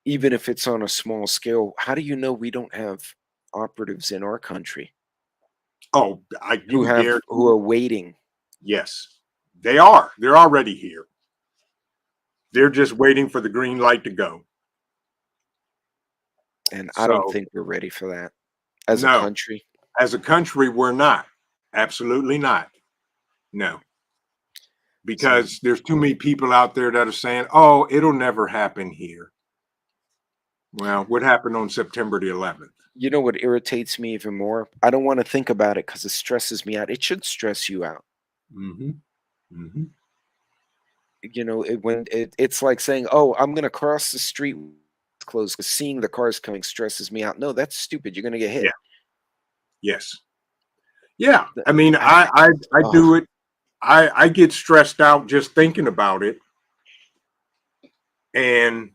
S3: even if it's on a small scale? How do you know we don't have operatives in our country
S4: Oh,
S3: who are waiting?
S4: Yes, they are. They're already here. They're just waiting for the green light to go.
S3: And I don't think we're ready for that as a
S4: No.
S3: country.
S4: As a country, we're not. Absolutely not. No. Because there's too many people out there that are saying, oh, it'll never happen here. Well, what happened on September the 11th?
S3: You know what irritates me even more? I don't want to think about it because it stresses me out. It should stress you out.
S4: Mm-hmm. Mm-hmm.
S3: It's like saying, oh, I'm going to cross the street closed because seeing the cars coming stresses me out. No, that's stupid. You're going to get hit.
S4: Yeah. Yes. Yeah. I mean, I do it. I get stressed out just thinking about it. And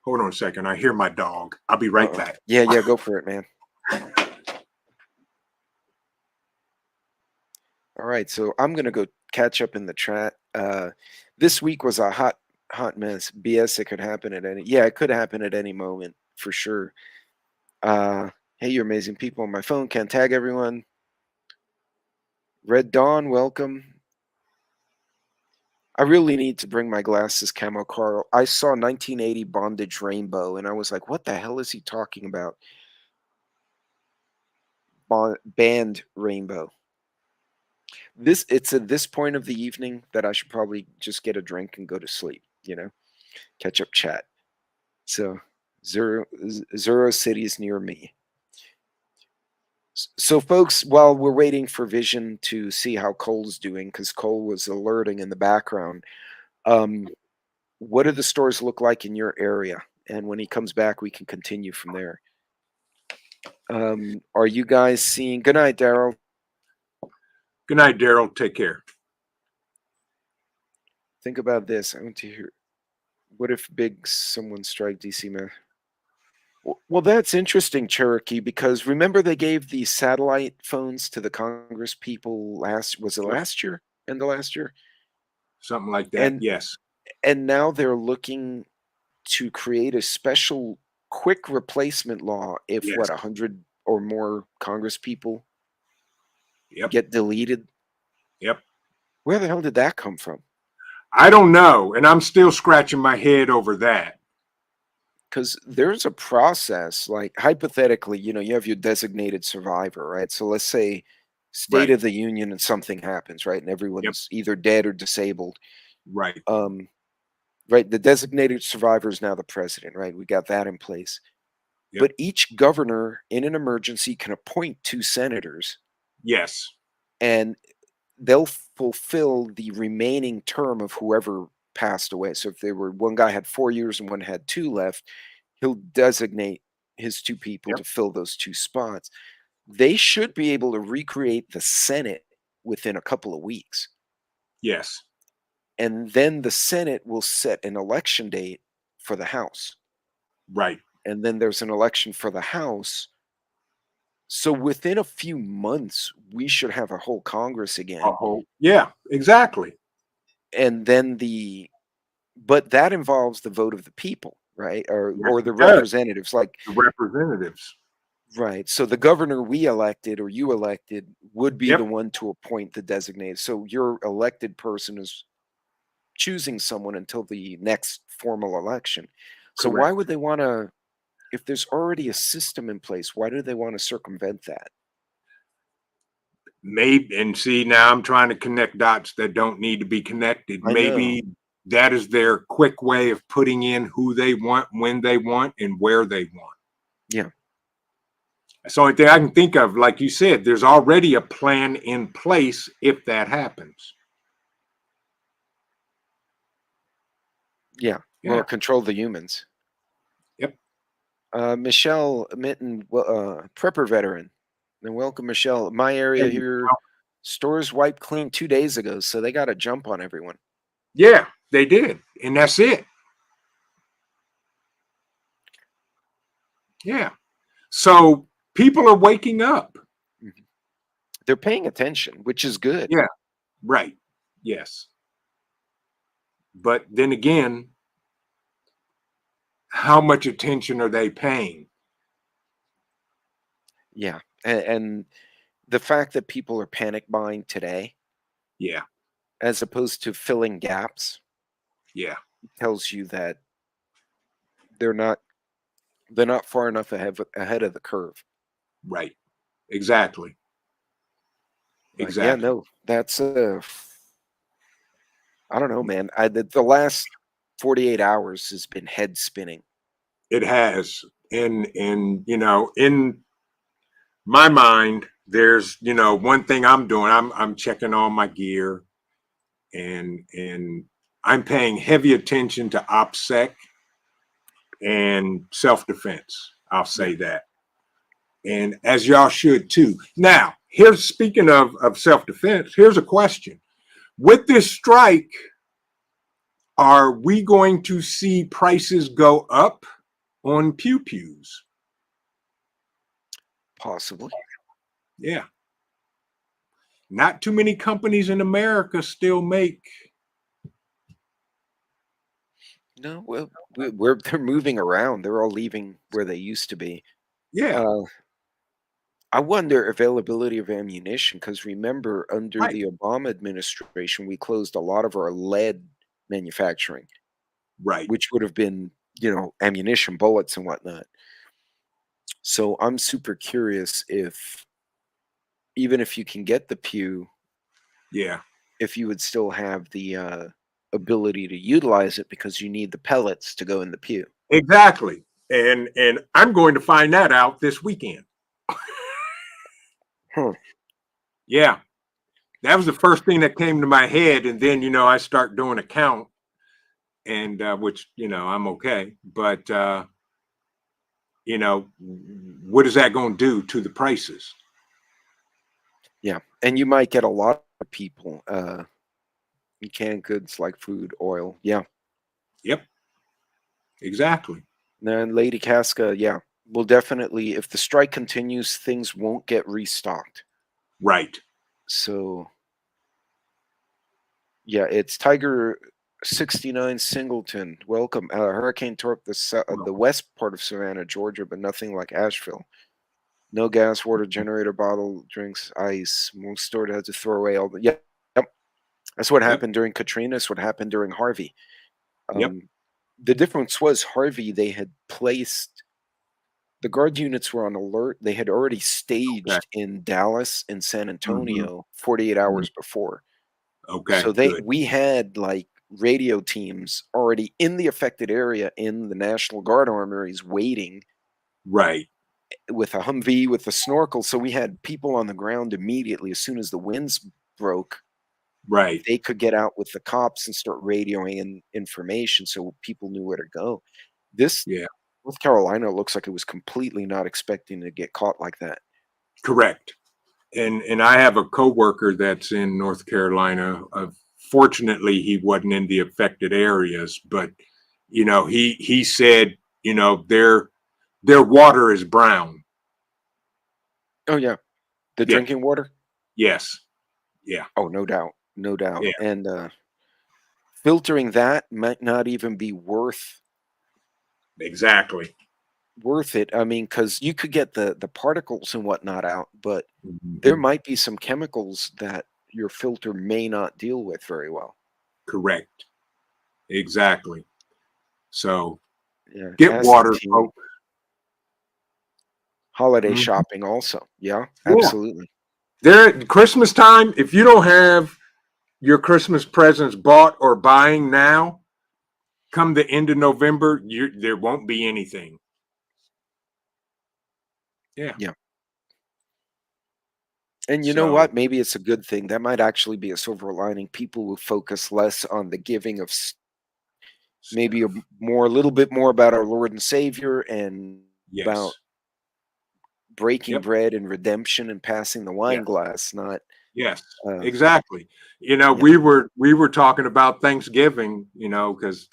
S4: hold on a second. I hear my dog. I'll be right back.
S3: Yeah, go for it, man. All right, so I'm gonna go catch up in the chat. This week was a hot mess. BS. It could happen it could happen at any moment for sure. Hey, you're amazing people on my phone. Can't tag everyone. Red Dawn, welcome. I really need to bring my glasses, Camo Carl. I saw 1980 Bondage Rainbow, and I was like, what the hell is he talking about? Band Rainbow. It's at this point of the evening that I should probably just get a drink and go to sleep, catch up chat. So Zero City is near me. So folks, while we're waiting for Vision to see how Cole's doing, because Cole was alerting in the background, what do the stores look like in your area? And when he comes back, we can continue from there. Are you guys seeing? Good night, Daryl.
S4: Good night, Daryl. Take care.
S3: Think about this. I want to hear. What if big someone strike DC man? Well, that's interesting, Cherokee, because remember they gave the satellite phones to the Congress people was it
S4: Yep.
S3: last year? End of last year?
S4: Something like that.
S3: And
S4: Yes.
S3: and now they're looking to create a special quick replacement law if
S4: Yes.
S3: 100 or more Congress people
S4: Yep.
S3: get deleted.
S4: Yep.
S3: Where the hell did that come from?
S4: I don't know, and I'm still scratching my head over that.
S3: Because there's a process, like hypothetically, you have your designated survivor, right? So let's say State
S4: Right.
S3: of the Union and something happens, right? And
S4: Yep.
S3: everyone's either dead or disabled.
S4: Right.
S3: Right. The designated survivor is now the president, right? We got that in place.
S4: Yep.
S3: But each governor in an emergency can appoint 2 senators,
S4: Yes.
S3: and they'll fulfill the remaining term of whoever passed away. So if there were one guy had 4 years and one had 2 left, he'll designate his 2 people
S4: Yep.
S3: to fill those 2 spots. They should be able to recreate the Senate within a couple of weeks.
S4: Yes.
S3: And then the Senate will set an election date for the House.
S4: Right.
S3: And then there's an election for the House. So within a few months, we should have a whole Congress again.
S4: Yeah, exactly.
S3: And then but that involves the vote of the people, right? Or the
S4: It does.
S3: representatives, like
S4: The representatives.
S3: right. So the governor we elected or you elected would be
S4: Yep.
S3: the one to appoint the designated. So your elected person is choosing someone until the next formal election. So why
S4: Correct.
S3: would they want to, if there's already a system in place, why do they want to circumvent that?
S4: Maybe, and see, now I'm trying to connect dots that don't need to be connected.
S3: I know.
S4: Maybe that is their quick way of putting in who they want, when they want, and where they want.
S3: Yeah.
S4: That's the only thing I can think of. Like you said, there's already a plan in place if that happens.
S3: Yeah. Well, control the humans.
S4: Yep.
S3: Michelle Mitten, prepper veteran. And welcome, Michelle. My area here, stores wiped clean 2 days ago, so they got a jump on everyone.
S4: Yeah, they did. And that's it. Yeah. So people are waking up.
S3: They're paying attention, which is good.
S4: Yeah. Right. Yes. But then again, how much attention are they paying?
S3: Yeah. And the fact that people are panic buying today,
S4: Yeah.
S3: as opposed to filling gaps,
S4: Yeah.
S3: tells you that they're not far enough ahead of the curve.
S4: Right. Exactly.
S3: But
S4: Exactly.
S3: yeah, no, that's I don't know, man. The last 48 hours has been head spinning.
S4: It has. And in my mind, there's, one thing I'm doing, I'm checking all my gear and I'm paying heavy attention to OPSEC and self-defense. I'll say that. And as y'all should too. Now, here's, speaking of self-defense, here's a question. With this strike, are we going to see prices go up on pew-pews?
S3: Possibly.
S4: Yeah. Not too many companies in America still make.
S3: No, well, they're moving around. They're all leaving where they used to be.
S4: Yeah.
S3: I wonder availability of ammunition, because remember, under
S4: Right.
S3: the Obama administration, we closed a lot of our lead manufacturing,
S4: Right.
S3: which would have been, ammunition, bullets, and whatnot. So I'm super curious if, even if you can get the pew,
S4: Yeah.
S3: if you would still have the ability to utilize it, because you need the pellets to go in the pew.
S4: Exactly. And I'm going to find that out this weekend.
S3: Huh.
S4: Yeah. That was the first thing that came to my head. And then, I start doing a count, and which, I'm okay. But, what is that going to do to the prices?
S3: Yeah. And you might get a lot of people, in canned goods like food, oil. Yeah.
S4: Yep. exactly.
S3: And Lady Casca, yeah, will definitely, if the strike continues, things won't get restocked.
S4: Right.
S3: So, yeah, it's Tiger 69 Singleton. Welcome. Hurricane Torque,
S4: Well,
S3: the west part of Savannah, Georgia, but nothing like Asheville. No gas, water, generator, bottle, drinks, ice. Most stored had to throw away all the. Yep. Yep. That's what
S4: yep.
S3: happened during Katrina. That's what happened during Harvey.
S4: Yep.
S3: The difference was Harvey, they had placed the guard units were on alert. They had already
S4: Okay.
S3: staged in Dallas and San
S4: Hmm.
S3: Antonio 48 hours before.
S4: Okay.
S3: So
S4: Good.
S3: we had like radio teams already in the affected area in the National Guard armories waiting
S4: Right.
S3: with a Humvee with a snorkel. So we had people on the ground immediately as soon as the winds broke.
S4: Right.
S3: They could get out with the cops and start radioing in information so people knew where to go. This
S4: Yeah.
S3: North Carolina looks like it was completely not expecting to get caught like that.
S4: Correct. And I have a coworker that's in North Carolina. Fortunately, he wasn't in the affected areas, but he said, their water is brown.
S3: Oh yeah, the
S4: Yeah.
S3: drinking water.
S4: Yes. Yeah.
S3: Oh, no doubt, no doubt.
S4: Yeah.
S3: And filtering that might not even be
S4: Exactly.
S3: worth it. I mean, because you could get the particles and whatnot out, but there
S4: Mhm.
S3: might be some chemicals that your filter may not deal with very well.
S4: Correct. Exactly. So
S3: Yeah,
S4: get
S3: Cassie
S4: water,
S3: team.
S4: folks.
S3: Holiday
S4: Mhm.
S3: shopping also. Yeah,
S4: Yeah.
S3: absolutely.
S4: There at Christmas time, if you don't have your Christmas presents bought or buying now, come the end of November, there won't be anything. Yeah.
S3: Yeah. And you know
S4: So
S3: what? Maybe it's a good thing. That might actually be a silver lining. People will focus less on the giving of maybe
S4: stuff.
S3: a little bit more about our Lord and Savior and about
S4: Yes.
S3: breaking
S4: Yep.
S3: bread and redemption and passing the
S4: Yeah.
S3: wine glass, not
S4: Yes.
S3: uh
S4: Exactly.
S3: yeah.
S4: We were talking about Thanksgiving, because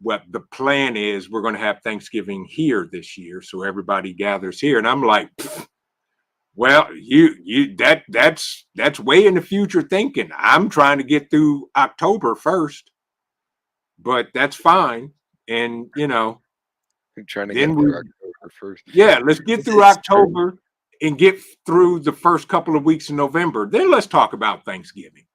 S4: what the plan is, we're going to have Thanksgiving here this year, so everybody gathers here, and I'm like, well, that's way in the future thinking. I'm trying to get through October first, but that's fine. And
S3: I'm trying to
S4: then
S3: get through October first.
S4: yeah, let's get through
S3: It's true.
S4: October and get through the first couple of weeks in November. Then let's talk about Thanksgiving.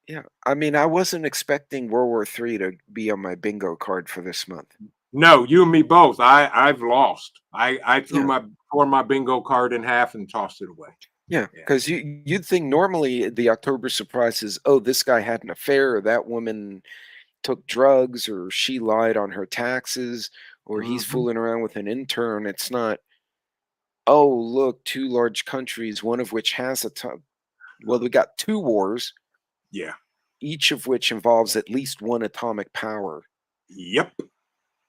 S3: Yeah. I mean, I wasn't expecting World War III to be on my bingo card for this month.
S4: No, you and me both. I've lost. I
S3: Yeah.
S4: tore my bingo card in half and tossed it away.
S3: Yeah.
S4: Yeah.
S3: Because you'd think normally the October surprise is, oh, this guy had an affair, or that woman took drugs, or she lied on her taxes, or he's
S4: Hmm.
S3: fooling around with an intern. It's not, oh, look, two large countries, one of which has well, we got two wars,
S4: Yeah.
S3: each of which involves at least one atomic power,
S4: Yep.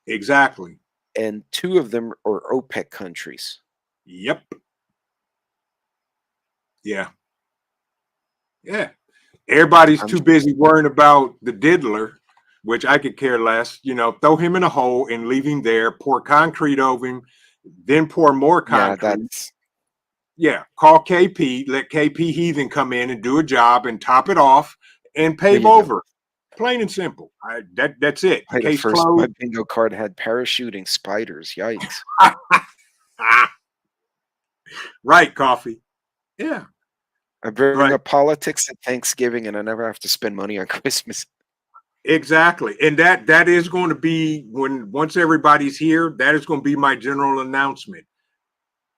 S4: Exactly.
S3: and two of them are OPEC countries.
S4: Yep. Yeah. Yeah. Everybody's
S3: I'm
S4: too busy worrying about the diddler, which I could care less. Throw him in a hole and leave him there, pour concrete over him, then pour more
S3: Yeah,
S4: concrete. Yeah. Call KP, let KP Heathen come in and do a job and top it off and
S3: there
S4: pave
S3: you go.
S4: over. Plain and simple. That's it.
S3: Right at
S4: Case
S3: first, my
S4: closed.
S3: bingo card had parachuting spiders. Yikes.
S4: Right, coffee. Yeah.
S3: I bring
S4: But
S3: up politics at Thanksgiving, and I never have to spend money on Christmas.
S4: exactly. And that is going to be once everybody's here, that is going to be my general announcement.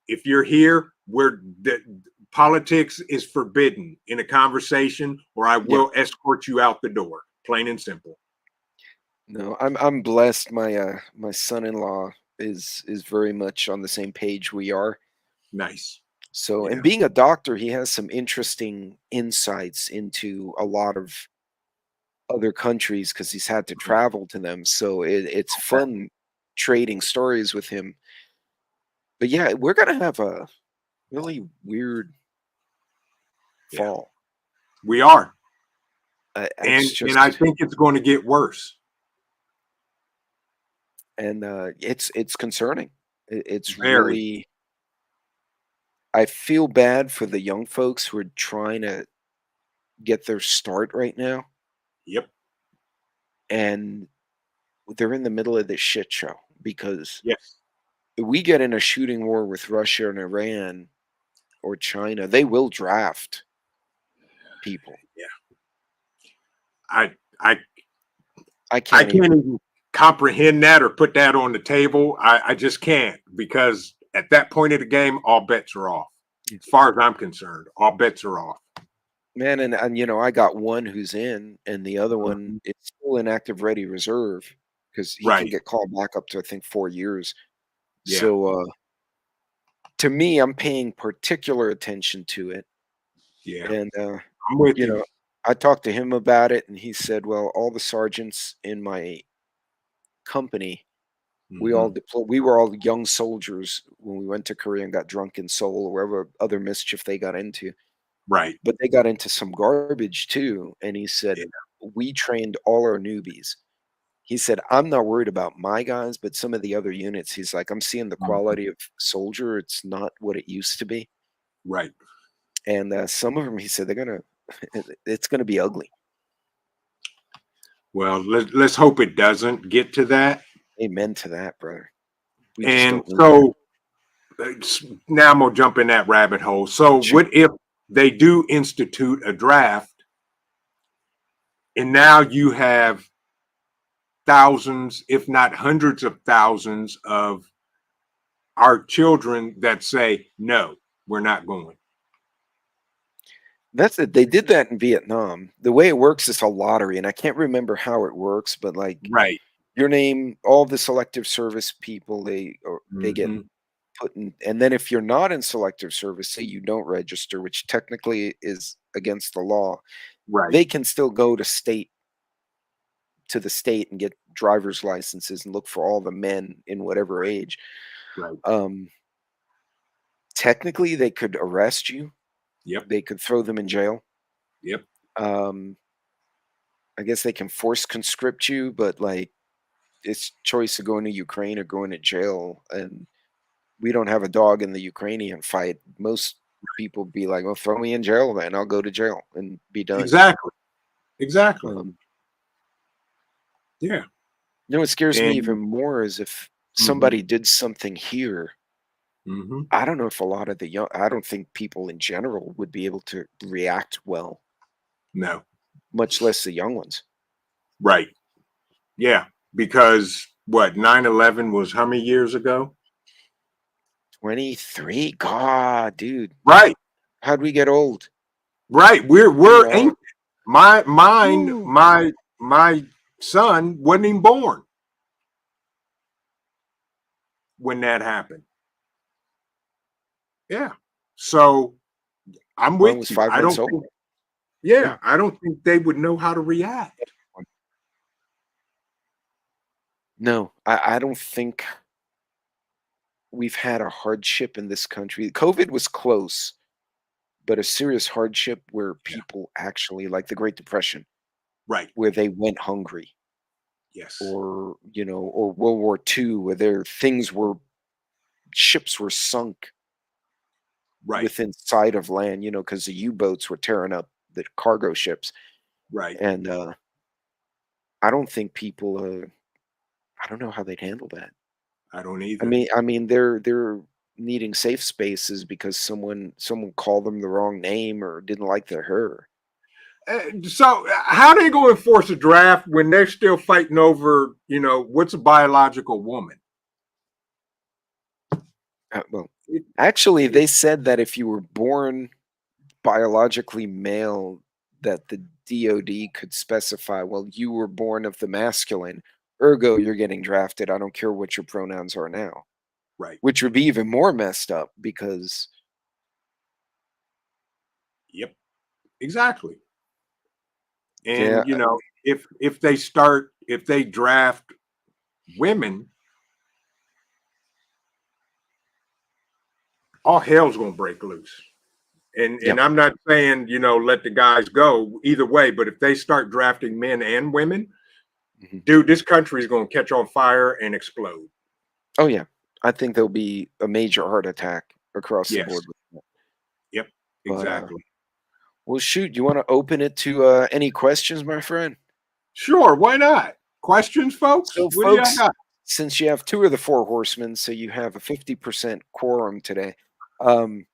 S4: If you're here, politics is forbidden in a conversation, or I
S3: Yeah.
S4: will escort you out the door. Plain and simple.
S3: No, I'm blessed. My son-in-law is very much on the same page we are.
S4: Nice.
S3: So, and
S4: Yeah.
S3: being a doctor, he has some interesting insights into a lot of other countries because he's had to travel to them. So it's fun trading stories with him. But yeah, we're gonna have a really weird
S4: Yeah.
S3: fall.
S4: We are.
S3: It's
S4: And I
S3: just,
S4: think it's going to get worse.
S3: and it's concerning. It's
S4: Very.
S3: really. I feel bad for the young folks who are trying to get their start right now,
S4: Yep.
S3: and they're in the middle of this shit show because
S4: Yes.
S3: if we get in a shooting war with Russia and Iran or China, they will draft people.
S4: Yeah. I I
S3: I
S4: I
S3: can't
S4: can't
S3: even.
S4: even comprehend that or put that on the table. I just can't, because at that point of the game, all bets are off. As far as I'm concerned, all bets are off.
S3: Man, and I got one who's in, and the other one
S4: Mhm.
S3: is still in active ready reserve because he can
S4: Right.
S3: get called back up to, I think, 4 years.
S4: Yeah.
S3: So to me, I'm paying particular attention to it,
S4: Yeah.
S3: and
S4: I'm with
S3: you
S4: you.
S3: know, I talked to him about it, and he said, "Well, all the sergeants in my company, we all
S4: Mhm.
S3: deployed. We were all young soldiers when we went to Korea and got drunk in Seoul or wherever other mischief they got into."
S4: Right.
S3: But they got into some garbage too, and he
S4: Yeah.
S3: said, "We trained all our newbies." He said, "I'm not worried about my guys, but some of the other units," he's like, "I'm seeing the
S4: Mhm.
S3: quality of soldier, it's not what it used to be."
S4: Right.
S3: And, some of them, he said, "They're gonna it's gonna be ugly."
S4: Well, let's hope it doesn't get to that.
S3: Amen to that, brother. We just
S4: And
S3: don't need that.
S4: so now I'm gonna jump in that rabbit hole. So
S3: Shoot.
S4: what if they do institute a draft, and now you have thousands, if not hundreds of thousands, of our children that say, no, we're not going.
S3: That's it. They did that in Vietnam. The way it works is a lottery, and I can't remember how it works, but, like,
S4: Right.
S3: your name, all the selective service people, they get
S4: Hmm.
S3: put in, and then if you're not in selective service, say you don't register, which technically is against the law,
S4: Right.
S3: they can still go to the state and get driver's licenses and look for all the men in whatever age.
S4: Right.
S3: Um, technically, they could arrest you.
S4: Yep.
S3: They could throw them in jail.
S4: Yep.
S3: Um, I guess they can force conscript you, but, like, it's choice of going to Ukraine or going to jail. And we don't have a dog in the Ukrainian fight. Most people be like, "Well, throw me in jail, then I'll go to jail and be done."
S4: Exactly. Exactly.
S3: Um,
S4: Yeah.
S3: what scares me
S4: And
S3: even more is if
S4: mhm,
S3: somebody did something here.
S4: mhm.
S3: I don't know if a lot of the young. I don't think people in general would be able to react well,
S4: No.
S3: much less the young ones.
S4: Right. Yeah. Because what, 9/11 was how many years ago?
S3: 23, God, dude,
S4: Right.
S3: how'd we get old?
S4: Right.
S3: Too
S4: We're
S3: long.
S4: ancient. My mine,
S3: Woo.
S4: my son wasn't even born when that happened. Yeah. So I'm
S3: Mine
S4: with
S3: was
S4: you.
S3: 5 months old. Yeah.
S4: I don't think they would know how to react.
S3: No, I don't think we've had a hardship in this country. COVID was close, but a serious hardship where
S4: Yeah.
S3: people actually, like the Great Depression,
S4: Right.
S3: where they went hungry,
S4: Yes.
S3: or or World War II, where ships were sunk
S4: Right.
S3: within sight of land, because the U-boats were tearing up the cargo ships.
S4: Right.
S3: And I don't think people, I don't know how they'd handle that.
S4: I don't
S3: I
S4: either.
S3: mean, I mean, they're needing safe spaces because someone called them the wrong name or didn't like their hair.
S4: So how they going to enforce a draft when they're still fighting over, what's a biological woman?
S3: Well,
S4: It,
S3: actually,
S4: it,
S3: they said that if you were born biologically male, that the DOD could specify, well, you were born of the masculine, ergo, you're getting drafted. I don't care what your pronouns are now,
S4: right.
S3: which would be even more messed up because,
S4: Yep. Exactly.
S3: yeah,
S4: And if they draft women, all hell's gonna break loose.
S3: yeah,
S4: And I'm not saying, let the guys go either way, but if they start drafting men and women, dude, this country is going to catch on fire and explode.
S3: Oh yeah, I think there'll be a major heart attack across the
S4: Yes.
S3: board with that.
S4: Yep.
S3: But,
S4: Exactly.
S3: well, shoot, you want to open it to any questions, my friend?
S4: Sure. Why not? Questions, folks?
S3: So,
S4: What do y'all
S3: folks,
S4: got?
S3: since you have 2 of the 4 horsemen, so you have a 50% quorum today. Do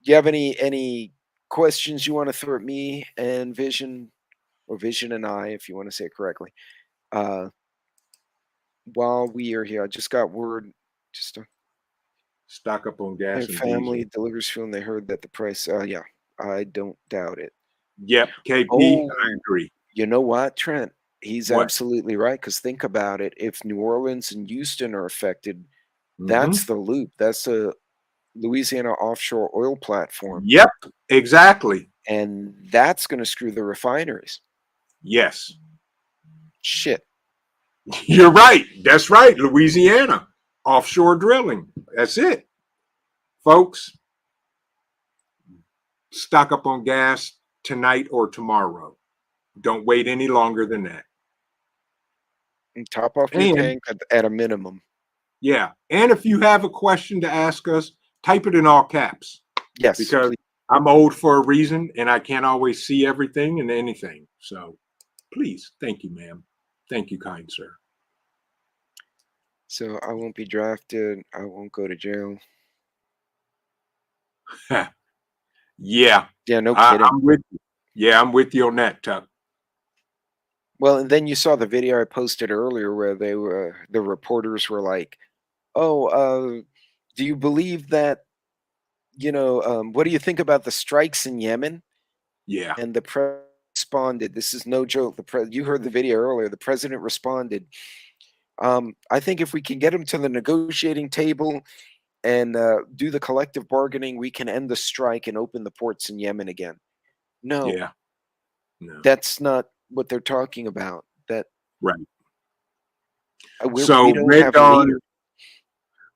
S3: you have any questions you want to throw at me and Vision, or Vision and I, if you want to say it correctly? While we are here, I just got word. Just
S4: Stock up on
S3: my
S4: gas and
S3: family
S4: diesel.
S3: delivers fuel, and they heard that the price. Yeah, I don't doubt it.
S4: Yep. KP,
S3: Oh,
S4: I agree.
S3: you know what, Trent? He's
S4: What?
S3: absolutely right. Because think about it: if New Orleans and Houston are affected,
S4: Mhm.
S3: that's the loop. That's the Louisiana offshore oil platform,
S4: Yep. Exactly.
S3: and that's going to screw the refineries.
S4: Yes.
S3: Shit.
S4: You're right. That's right. Louisiana. Offshore drilling. That's it. Folks, stock up on gas tonight or tomorrow. Don't wait any longer than that.
S3: And top off your
S4: And
S3: tank at a minimum.
S4: yeah, and if you have a question to ask us, type it in all caps
S3: Yes,
S4: because
S3: please.
S4: I'm old for a reason and I can't always see everything and anything. So please, thank you, ma'am. Thank you, kind sir.
S3: So I won't be drafted. I won't go to jail.
S4: Yeah,
S3: Yeah, no kidding.
S4: I'm with you. Yeah, I'm with you on that, Tuck.
S3: Well, and then you saw the video I posted earlier where the reporters were like, "Oh, do you believe that, what do you think about the strikes in Yemen?"
S4: Yeah,
S3: And the president responded, this is no joke. You heard the video earlier. The president responded, "I think if we can get him to the negotiating table and do the collective bargaining, we can end the strike and open the ports in Yemen again." No,
S4: yeah, no,
S3: that's not what they're talking about. That
S4: right.
S3: we
S4: So
S3: don't have a leader.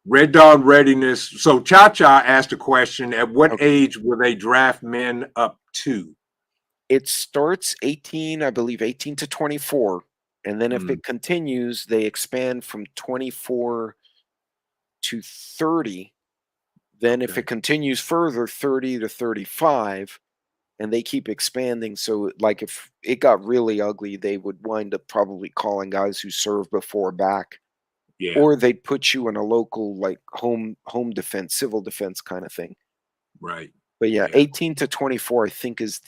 S4: Red Dawn readiness. So Cha Cha asked a question: at what
S3: Okay.
S4: age will they draft men up to?
S3: It starts 18, I believe 18 to 24, and then if it continues, they expand from 24 to 30. Then if
S4: Okay.
S3: it continues further, 30 to 35, and they keep expanding. So like if it got really ugly, they would wind up probably calling guys who served before back,
S4: Yeah,
S3: or they'd put you in a local like home defense, civil defense kind of thing.
S4: right.
S3: But yeah,
S4: Yeah.
S3: 18 to 24 I think is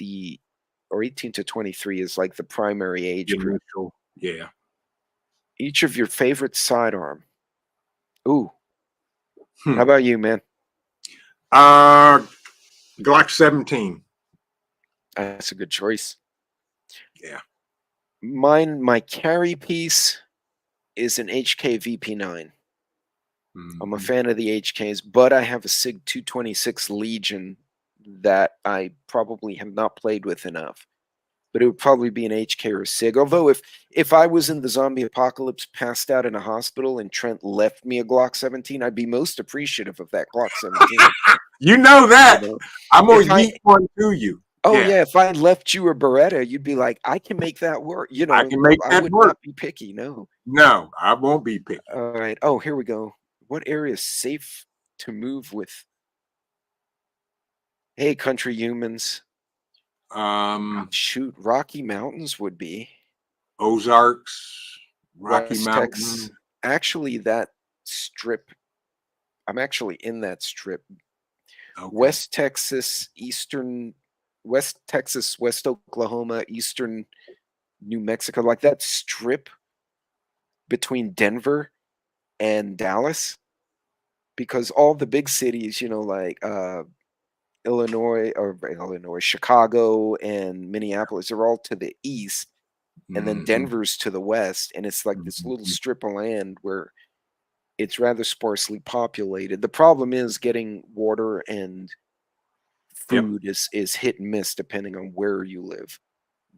S3: or 18 to 23 is like the primary age group.
S4: Initial. Yeah.
S3: Each of your favorite sidearm. Ooh.
S4: Hmm.
S3: How about you, man?
S4: Glock 17.
S3: That's a good choice.
S4: Yeah.
S3: My carry piece is an HK VP9. I'm a fan of the HKs, but I have a SIG 226 Legion that I probably have not played with enough. But it would probably be an HK or a SIG. Although if I was in the zombie apocalypse, passed out in a hospital, and Trent left me a Glock 17, I'd be most appreciative of that Glock 17.
S4: You know that.
S3: You know?
S4: I'm going to yeet one to you.
S3: Oh yeah, if I left you a Beretta, you'd be like, I can make that work.
S4: I can make
S3: I
S4: that
S3: would
S4: work.
S3: not be picky. No.
S4: No, I won't be picky.
S3: All right. Oh, here we go. What area is safe to move with? Hey, country humans. Shoot, Rocky Mountains would be.
S4: Ozarks, Rocky
S3: West
S4: Mountain.
S3: Texas. Actually, that strip. I'm actually in that strip.
S4: Okay.
S3: West Texas, West Texas, West Oklahoma, Eastern New Mexico, like that strip between Denver and Dallas, because all the big cities, like Illinois, Chicago, and Minneapolis are all to the east, and then Denver's to the west, and it's like this little strip of land where it's rather sparsely populated. The problem is getting water and food is hit and miss depending on where you live.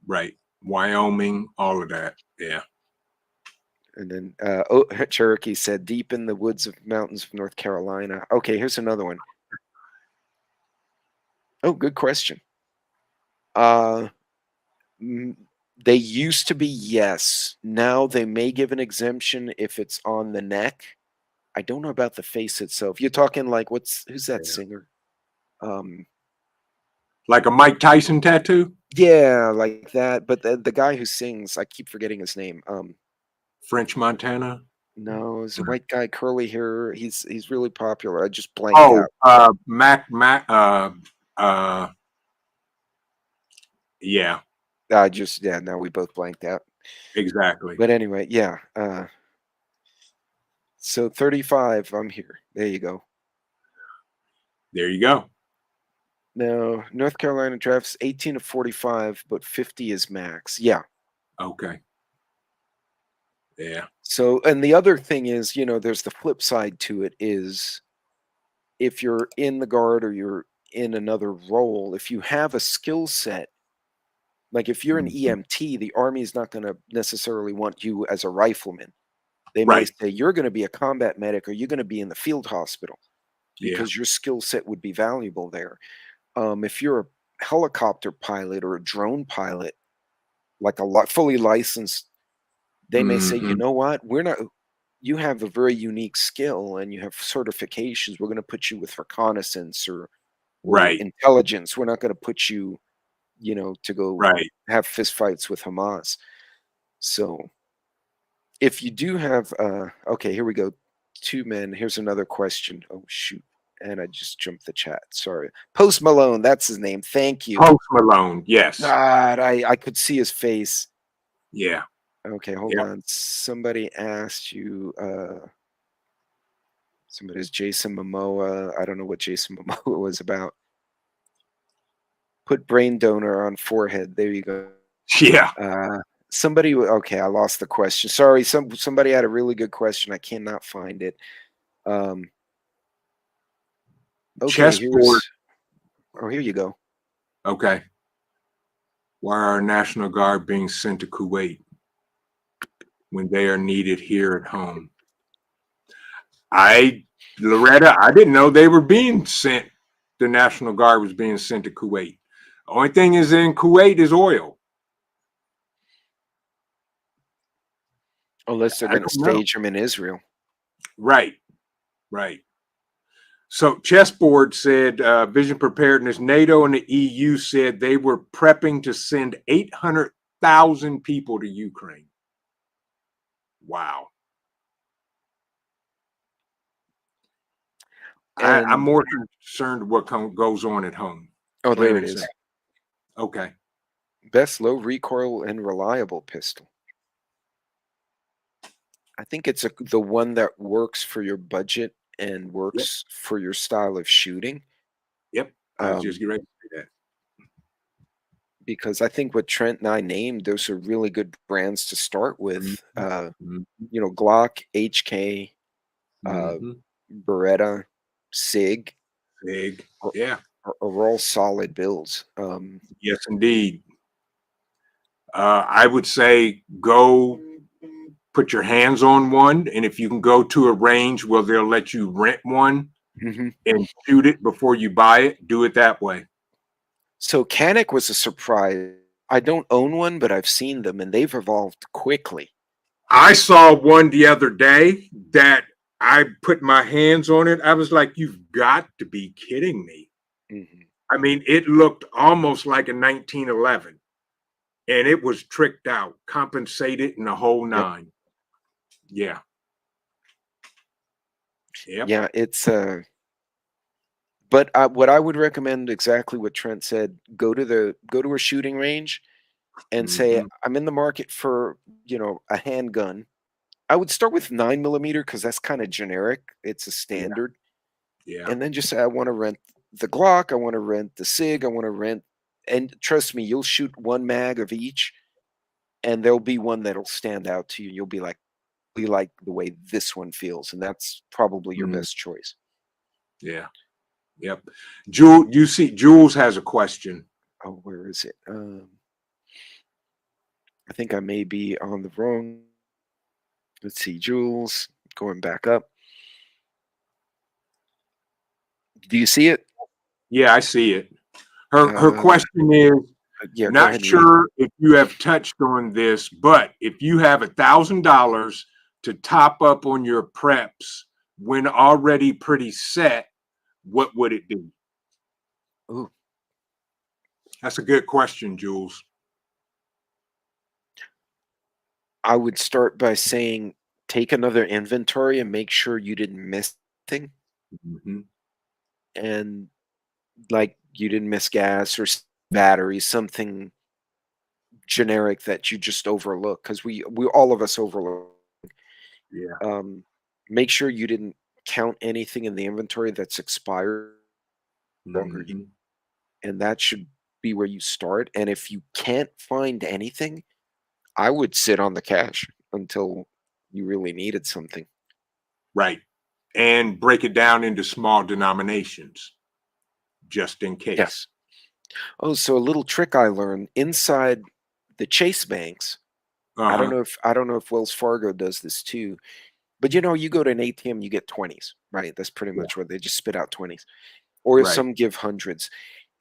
S4: Right. Wyoming, all of that. Yeah.
S3: And then Cherokee said, deep in the woods of mountains of North Carolina. Okay, here's another one. Oh, good question. They used to be, yes. Now they may give an exemption if it's on the neck. I don't know about the face itself. You're talking like who's that singer?
S4: Like a Mike Tyson tattoo?
S3: Yeah, like that. But the guy who sings, I keep forgetting his name.
S4: French Montana?
S3: No, it's a white guy, curly hair. He's really popular. I just blanked out.
S4: Mac yeah.
S3: Now we both blanked out.
S4: Exactly.
S3: But anyway, yeah. So 35, I'm here. There you go.
S4: There you go.
S3: Now, North Carolina drafts 18 to 45, but 50 is max. Yeah.
S4: Okay. Yeah.
S3: So, and the other thing is, there's the flip side to it is if you're in the guard or you're in another role, if you have a skill set, like if you're an EMT, the Army is not going to necessarily want you as a rifleman. They may say you're going to be a combat medic or you're going to be in the field hospital because your skill set would be valuable there. If you're a helicopter pilot or a drone pilot, like fully licensed, they may say, you know what, you have a very unique skill and you have certifications. We're going to put you with reconnaissance or intelligence. We're not going to put you, to go have fistfights with Hamas. So if you do have, okay, here we go. 2 men. Here's another question. Oh, shoot. And I just jumped the chat. Sorry. Post Malone. That's his name. Thank you.
S4: Post Malone. Yes.
S3: God, I could see his face.
S4: Yeah.
S3: Okay, hold on. Somebody asked you, somebody's Jason Momoa. I don't know what Jason Momoa was about. Put brain donor on forehead. There you go.
S4: Yeah.
S3: Okay, I lost the question. Sorry, somebody had a really good question. I cannot find it. Okay,
S4: chessboard.
S3: Here you go.
S4: Okay. Why are our National Guard being sent to Kuwait when they are needed here at home? Loretta, I didn't know they were being sent. The National Guard was being sent to Kuwait. The only thing is in Kuwait is oil.
S3: Unless they're going to stage them in Israel.
S4: Right. So Chessboard said, Vision Preparedness, NATO and the EU said they were prepping to send 800,000 people to Ukraine. Wow. I'm more concerned what goes on at home.
S3: Oh, there it is.
S4: Okay.
S3: Best low recoil and reliable pistol. I think it's the one that works for your budget and works for your style of shooting.
S4: Yep. I was just getting ready to say that.
S3: Because I think what Trent and I named, those are really good brands to start with. Glock, HK, Beretta, SIG.
S4: Yeah.
S3: Are all solid builds.
S4: Yes, indeed. I would say go put your hands on one, and if you can go to a range where they'll let you rent one and shoot it before you buy it, do it that way.
S3: So Canik was a surprise. I don't own one, but I've seen them, and they've evolved quickly.
S4: I saw one the other day that I put my hands on it. I was like, you've got to be kidding me. I mean, it looked almost like a 1911, and it was tricked out, compensated, and the whole nine. Yeah.
S3: Yeah, it's but what I would recommend, exactly what Trent said, go to a shooting range and say, I'm in the market for, a handgun. I would start with 9mm because that's kind of generic. It's a standard.
S4: Yeah.
S3: And then just say, I want to rent the Glock, I want to rent the SIG, I want to rent, and trust me, you'll shoot one mag of each, and there'll be one that'll stand out to you. You'll be like, we like the way this one feels, and that's probably your best choice.
S4: Yeah. Yep. Jules has a question.
S3: Oh, where is it? I think I may be on the wrong. Let's see, Jules, going back up. Do you see it?
S4: Yeah, I see it. Her question is,
S3: Yeah, go
S4: Not
S3: ahead and read.
S4: sure if you have touched on this, but if you have $1,000 to top up on your preps when already pretty set, what would it be?
S3: Ooh,
S4: That's a good question, Jules.
S3: I would start by saying take another inventory and make sure you didn't miss anything,
S4: Mhm.
S3: and like you didn't miss gas or batteries, something generic that you just overlook because we all of us overlook.
S4: Yeah.
S3: Um, Make sure you didn't count anything in the inventory that's expired longer,
S4: Mhm.
S3: and that should be where you start. And if you can't find anything, I would sit on the cash until you really needed something.
S4: Right. And break it down into small denominations just in case.
S3: Yes. Oh, so a little trick I learned inside the Chase banks.
S4: Uh-huh.
S3: I don't know if Wells Fargo does this too, but you know, you go to an ATM, you get 20s, right? That's pretty
S4: Yeah.
S3: much what they just spit out 20s. Or if
S4: Right.
S3: some give hundreds.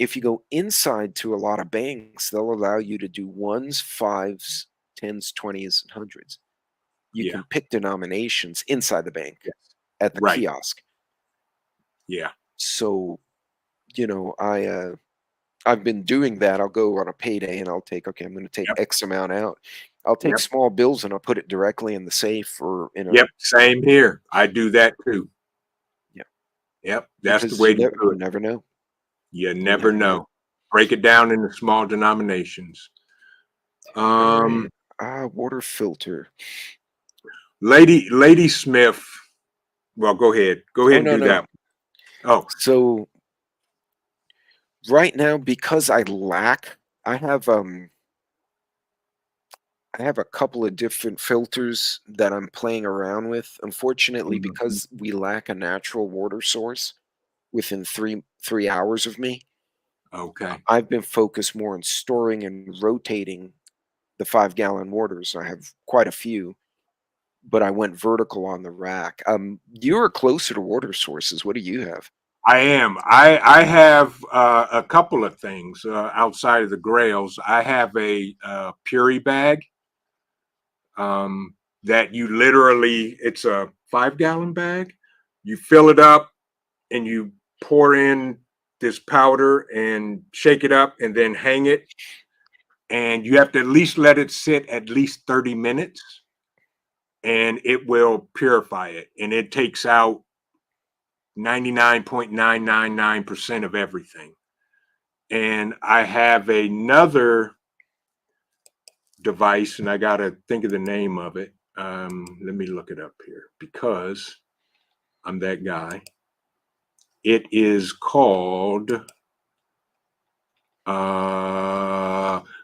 S3: If you go inside to a lot of banks, they'll allow you to do ones, fives, tens, 20s, and hundreds. You
S4: Yeah.
S3: can pick denominations inside the bank
S4: Yes.
S3: at the
S4: Right.
S3: kiosk.
S4: Yeah.
S3: So, you know, I've been doing that. I'll go on a payday and I'll take, okay, I'm going to take
S4: Yep.
S3: X amount out. I'll take
S4: Yep.
S3: small bills and I'll put it directly in the safe or in a,
S4: Yep. Same here. I do that too.
S3: yeah,
S4: Yep. That's the
S3: because
S4: way to do
S3: you
S4: it.
S3: never know.
S4: You
S3: You
S4: never
S3: never know.
S4: know. Break it down into small denominations.
S3: All right.
S4: Um,
S3: Water filter.
S4: Lady Smith. Well, go ahead. Go
S3: Oh,
S4: ahead and
S3: no,
S4: do
S3: no.
S4: that. Oh,
S3: So right now, because I have a couple of different filters that I'm playing around with. Unfortunately,
S4: mhm.
S3: because we lack a natural water source within three hours of me,
S4: Okay.
S3: I've been focused more on storing and rotating the 5-gallon waters. I have quite a few, but I went vertical on the rack. You're closer to water sources. What do you have?
S4: I am. I have a couple of things outside of the Grails. I have a Puri bag that you literally. It's a 5-gallon bag. You fill it up and you pour in this powder and shake it up and then hang it. And you have to at least let it sit at least 30 minutes and it will purify it. And it takes out 99.999% of everything. And I have another device, and I got to think of the name of it. Let me look it up here because I'm that guy. It is called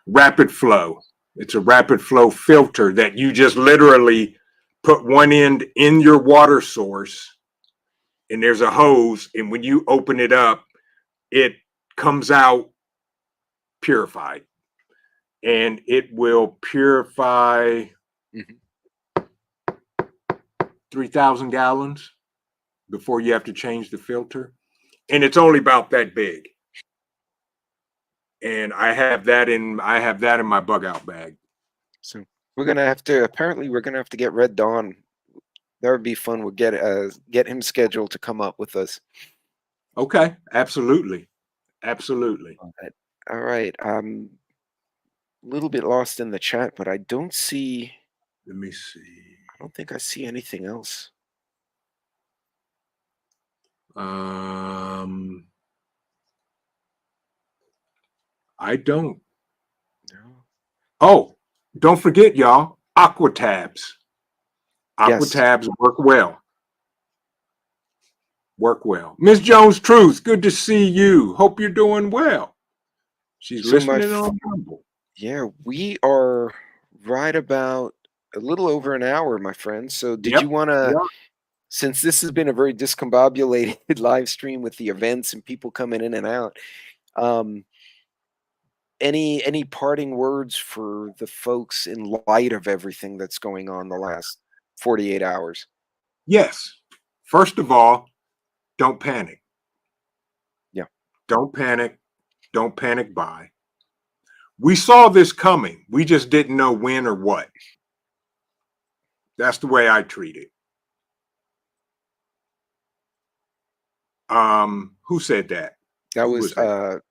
S4: Rapid Flow. It's a rapid flow filter that you just literally put one end in your water source, and there's a hose, and when you open it up, it comes out purified, and it will purify
S3: Mhm.
S4: 3,000 gallons before you have to change the filter, and it's only about that big. And I have that in my bug out bag.
S3: So we're gonna have to get Red Dawn. That would be fun. We'll get him scheduled to come up with us.
S4: Okay, absolutely, absolutely.
S3: All right. I'm a little bit lost in the chat, but
S4: Let me see.
S3: I don't think I see anything else.
S4: Um, I don't.
S3: No.
S4: Oh, don't forget, y'all. Aqua tabs. Aqua
S3: Yes.
S4: tabs work well. Work well. Miss Jones Truth, good to see you. Hope you're doing well. She's
S3: So
S4: listening on Rumble.
S3: yeah, we are right about a little over an hour, my friend. So did you
S4: Yep.
S3: want to,
S4: Yeah.
S3: since this has been a very discombobulated live stream with the events and people coming in and out, um, any parting words for the folks in light of everything that's going on the last 48 hours?
S4: Yes. First of all, don't panic.
S3: Yeah.
S4: Don't panic. Don't panic buy. We saw this coming. We just didn't know when or what. That's the way I treat it. Who said that?
S3: That
S4: Who
S3: was
S4: that?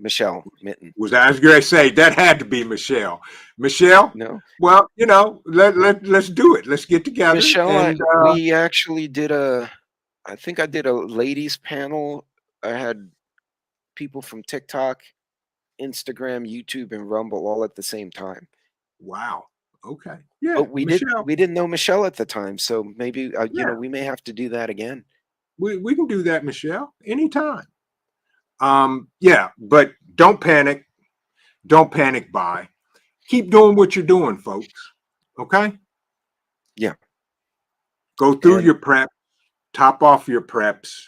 S3: Michelle Mitten.
S4: Was I was going to say that had to be Michelle. Michelle?
S3: No,
S4: Well, you know, let's do it. Let's get together.
S3: Michelle.
S4: And,
S3: We actually did I think I did a ladies panel. I had people from TikTok, Instagram, YouTube, and Rumble all at the same time.
S4: wow. Okay. Yeah.
S3: But we
S4: Michelle,
S3: didn't know Michelle at the time, so maybe you
S4: Yeah.
S3: know, we may have to do that again.
S4: we can do that, Michelle, anytime. Yeah, but don't panic. Don't panic buy. Keep doing what you're doing, folks. Okay?
S3: Yeah.
S4: Go through
S3: And-
S4: your prep, top off your preps.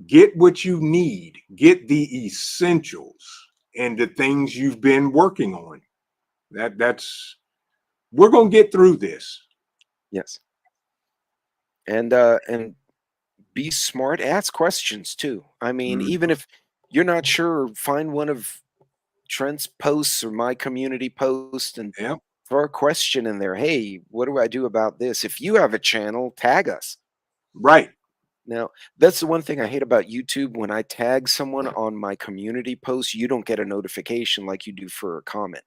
S4: Get what you need. Get the essentials and the things you've been working on. That's we're gonna get through this.
S3: Yes. And be smart, ask questions too. I mean,
S4: Mhm.
S3: even if you're not sure, find one of Trent's posts or my community post and
S4: Yeah.
S3: throw a question in there. Hey, what do I do about this? If you have a channel, tag us.
S4: Right.
S3: Now, that's the one thing I hate about YouTube. When I tag someone on my community post, you don't get a notification like you do for a comment.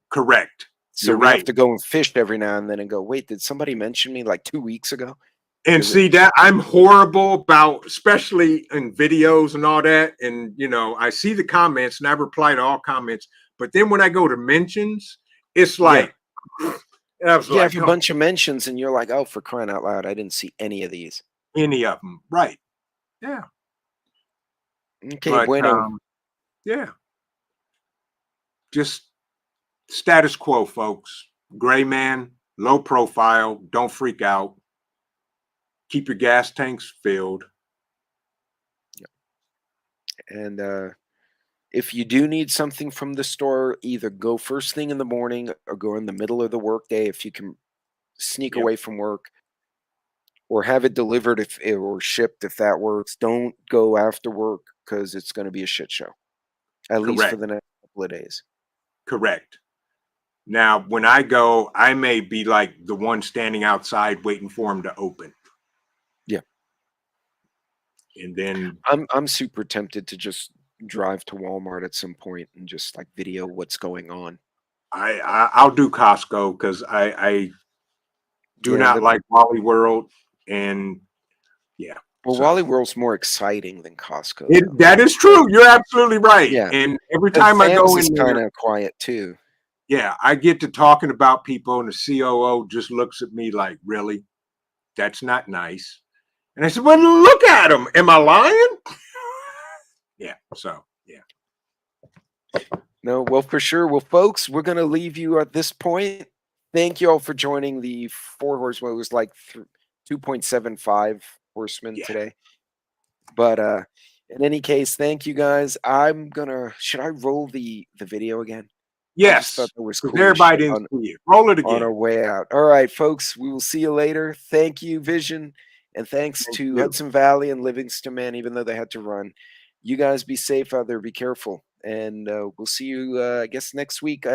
S4: Correct.
S3: So
S4: You're
S3: we have
S4: right.
S3: to go and fish every now and then and go, wait, did somebody mention me like 2 weeks ago?
S4: And
S3: Is it-
S4: see that I'm horrible about, especially in videos and all that. And you know, I see the comments and I reply to all comments. But then when I go to mentions, it's like, and I was
S3: You
S4: like,
S3: have a bunch of mentions and you're like, oh, for crying out loud, I didn't see any of these.
S4: any of them, right? Yeah.
S3: Okay,
S4: But
S3: bueno.
S4: yeah, just status quo, folks. Gray man, low profile. Don't freak out. Keep your gas tanks filled.
S3: And if you do need something from the store, either go first thing in the morning or go in the middle of the workday if you can sneak
S4: Yep.
S3: away from work, or have it delivered or shipped if that works. Don't go after work because it's going to be a shit show, at least for
S4: Correct.
S3: the next couple of days.
S4: Correct. Now, when I go, I may be like the one standing outside waiting for him to open.
S3: Yeah.
S4: And then
S3: I'm super tempted to just drive to Walmart at some point and just like video what's going on.
S4: I'll do Costco because I do
S3: Yeah,
S4: not like Wally World, and yeah.
S3: Well,
S4: so-
S3: Wally World's more exciting than Costco. though.
S4: That is true. You're absolutely right.
S3: Yeah.
S4: And every
S3: And
S4: time I go
S3: Sam's
S4: in
S3: is
S4: there,
S3: kind of quiet too.
S4: yeah, I get to talking about people, and the COO just looks at me like, "Really? That's not nice." And I said, "Well, look at him. Am I lying?" Yeah. So yeah.
S3: No, well, for sure. Well, folks, we're going to leave you at this point. Thank you all for joining the 4 Horsemen. It was like 2.75 horsemen
S4: Yeah.
S3: today. But in any case, thank you guys. I'm gonna. Should I roll the video again?
S4: Yes.
S3: thought that was
S4: Because
S3: cool as
S4: everybody
S3: shit
S4: didn't see it. Roll it
S3: on
S4: again.
S3: our way out. All right, folks. We will see you later. Thank you, Vision, and thanks
S4: Thank
S3: to
S4: you.
S3: Hudson Valley and Livingston, man. Even though they had to run, you guys be safe out there. Be careful, and we'll see you. I guess next week.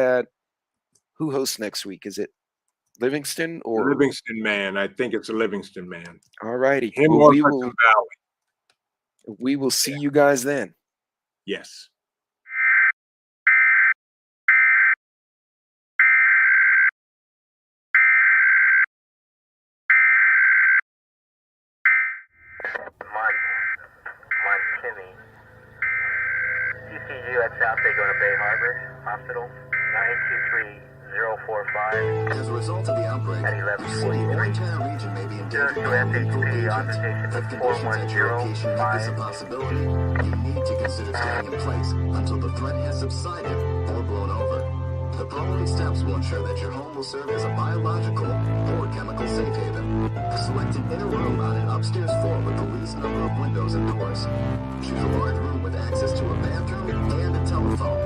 S3: Who hosts next week? Is it Livingston or
S4: Livingston man. I think it's a Livingston man.
S3: All righty.
S4: Him
S3: Well,
S4: or
S3: we
S4: Hudson
S3: will.
S4: Valley.
S3: We will see you guys then.
S4: Yes.
S1: Timmy. CCU at South Bay going to Bay Harbor Hospital. 923045.
S2: As a result of the outbreak,
S1: At
S2: your city or
S1: 11:43.
S2: entire region may be in danger of
S1: 02
S2: lethal
S1: SHP on
S2: agents.
S1: station
S2: If conditions at your location make this a
S1: 4105.
S2: possibility, you need to consider staying in place until the threat has subsided or blown over. The following steps will ensure that your home will serve as a biological or chemical safe haven. Select an inner room on an upstairs floor with the least number of windows and doors. Choose a large room with access to a bathroom and a telephone.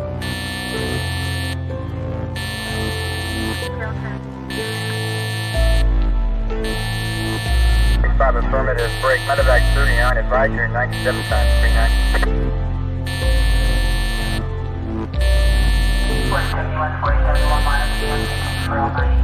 S1: 5 affirmative, break, medevac 39, advise you're 97 times 39. 471, 471 miles, GMT, for all 9.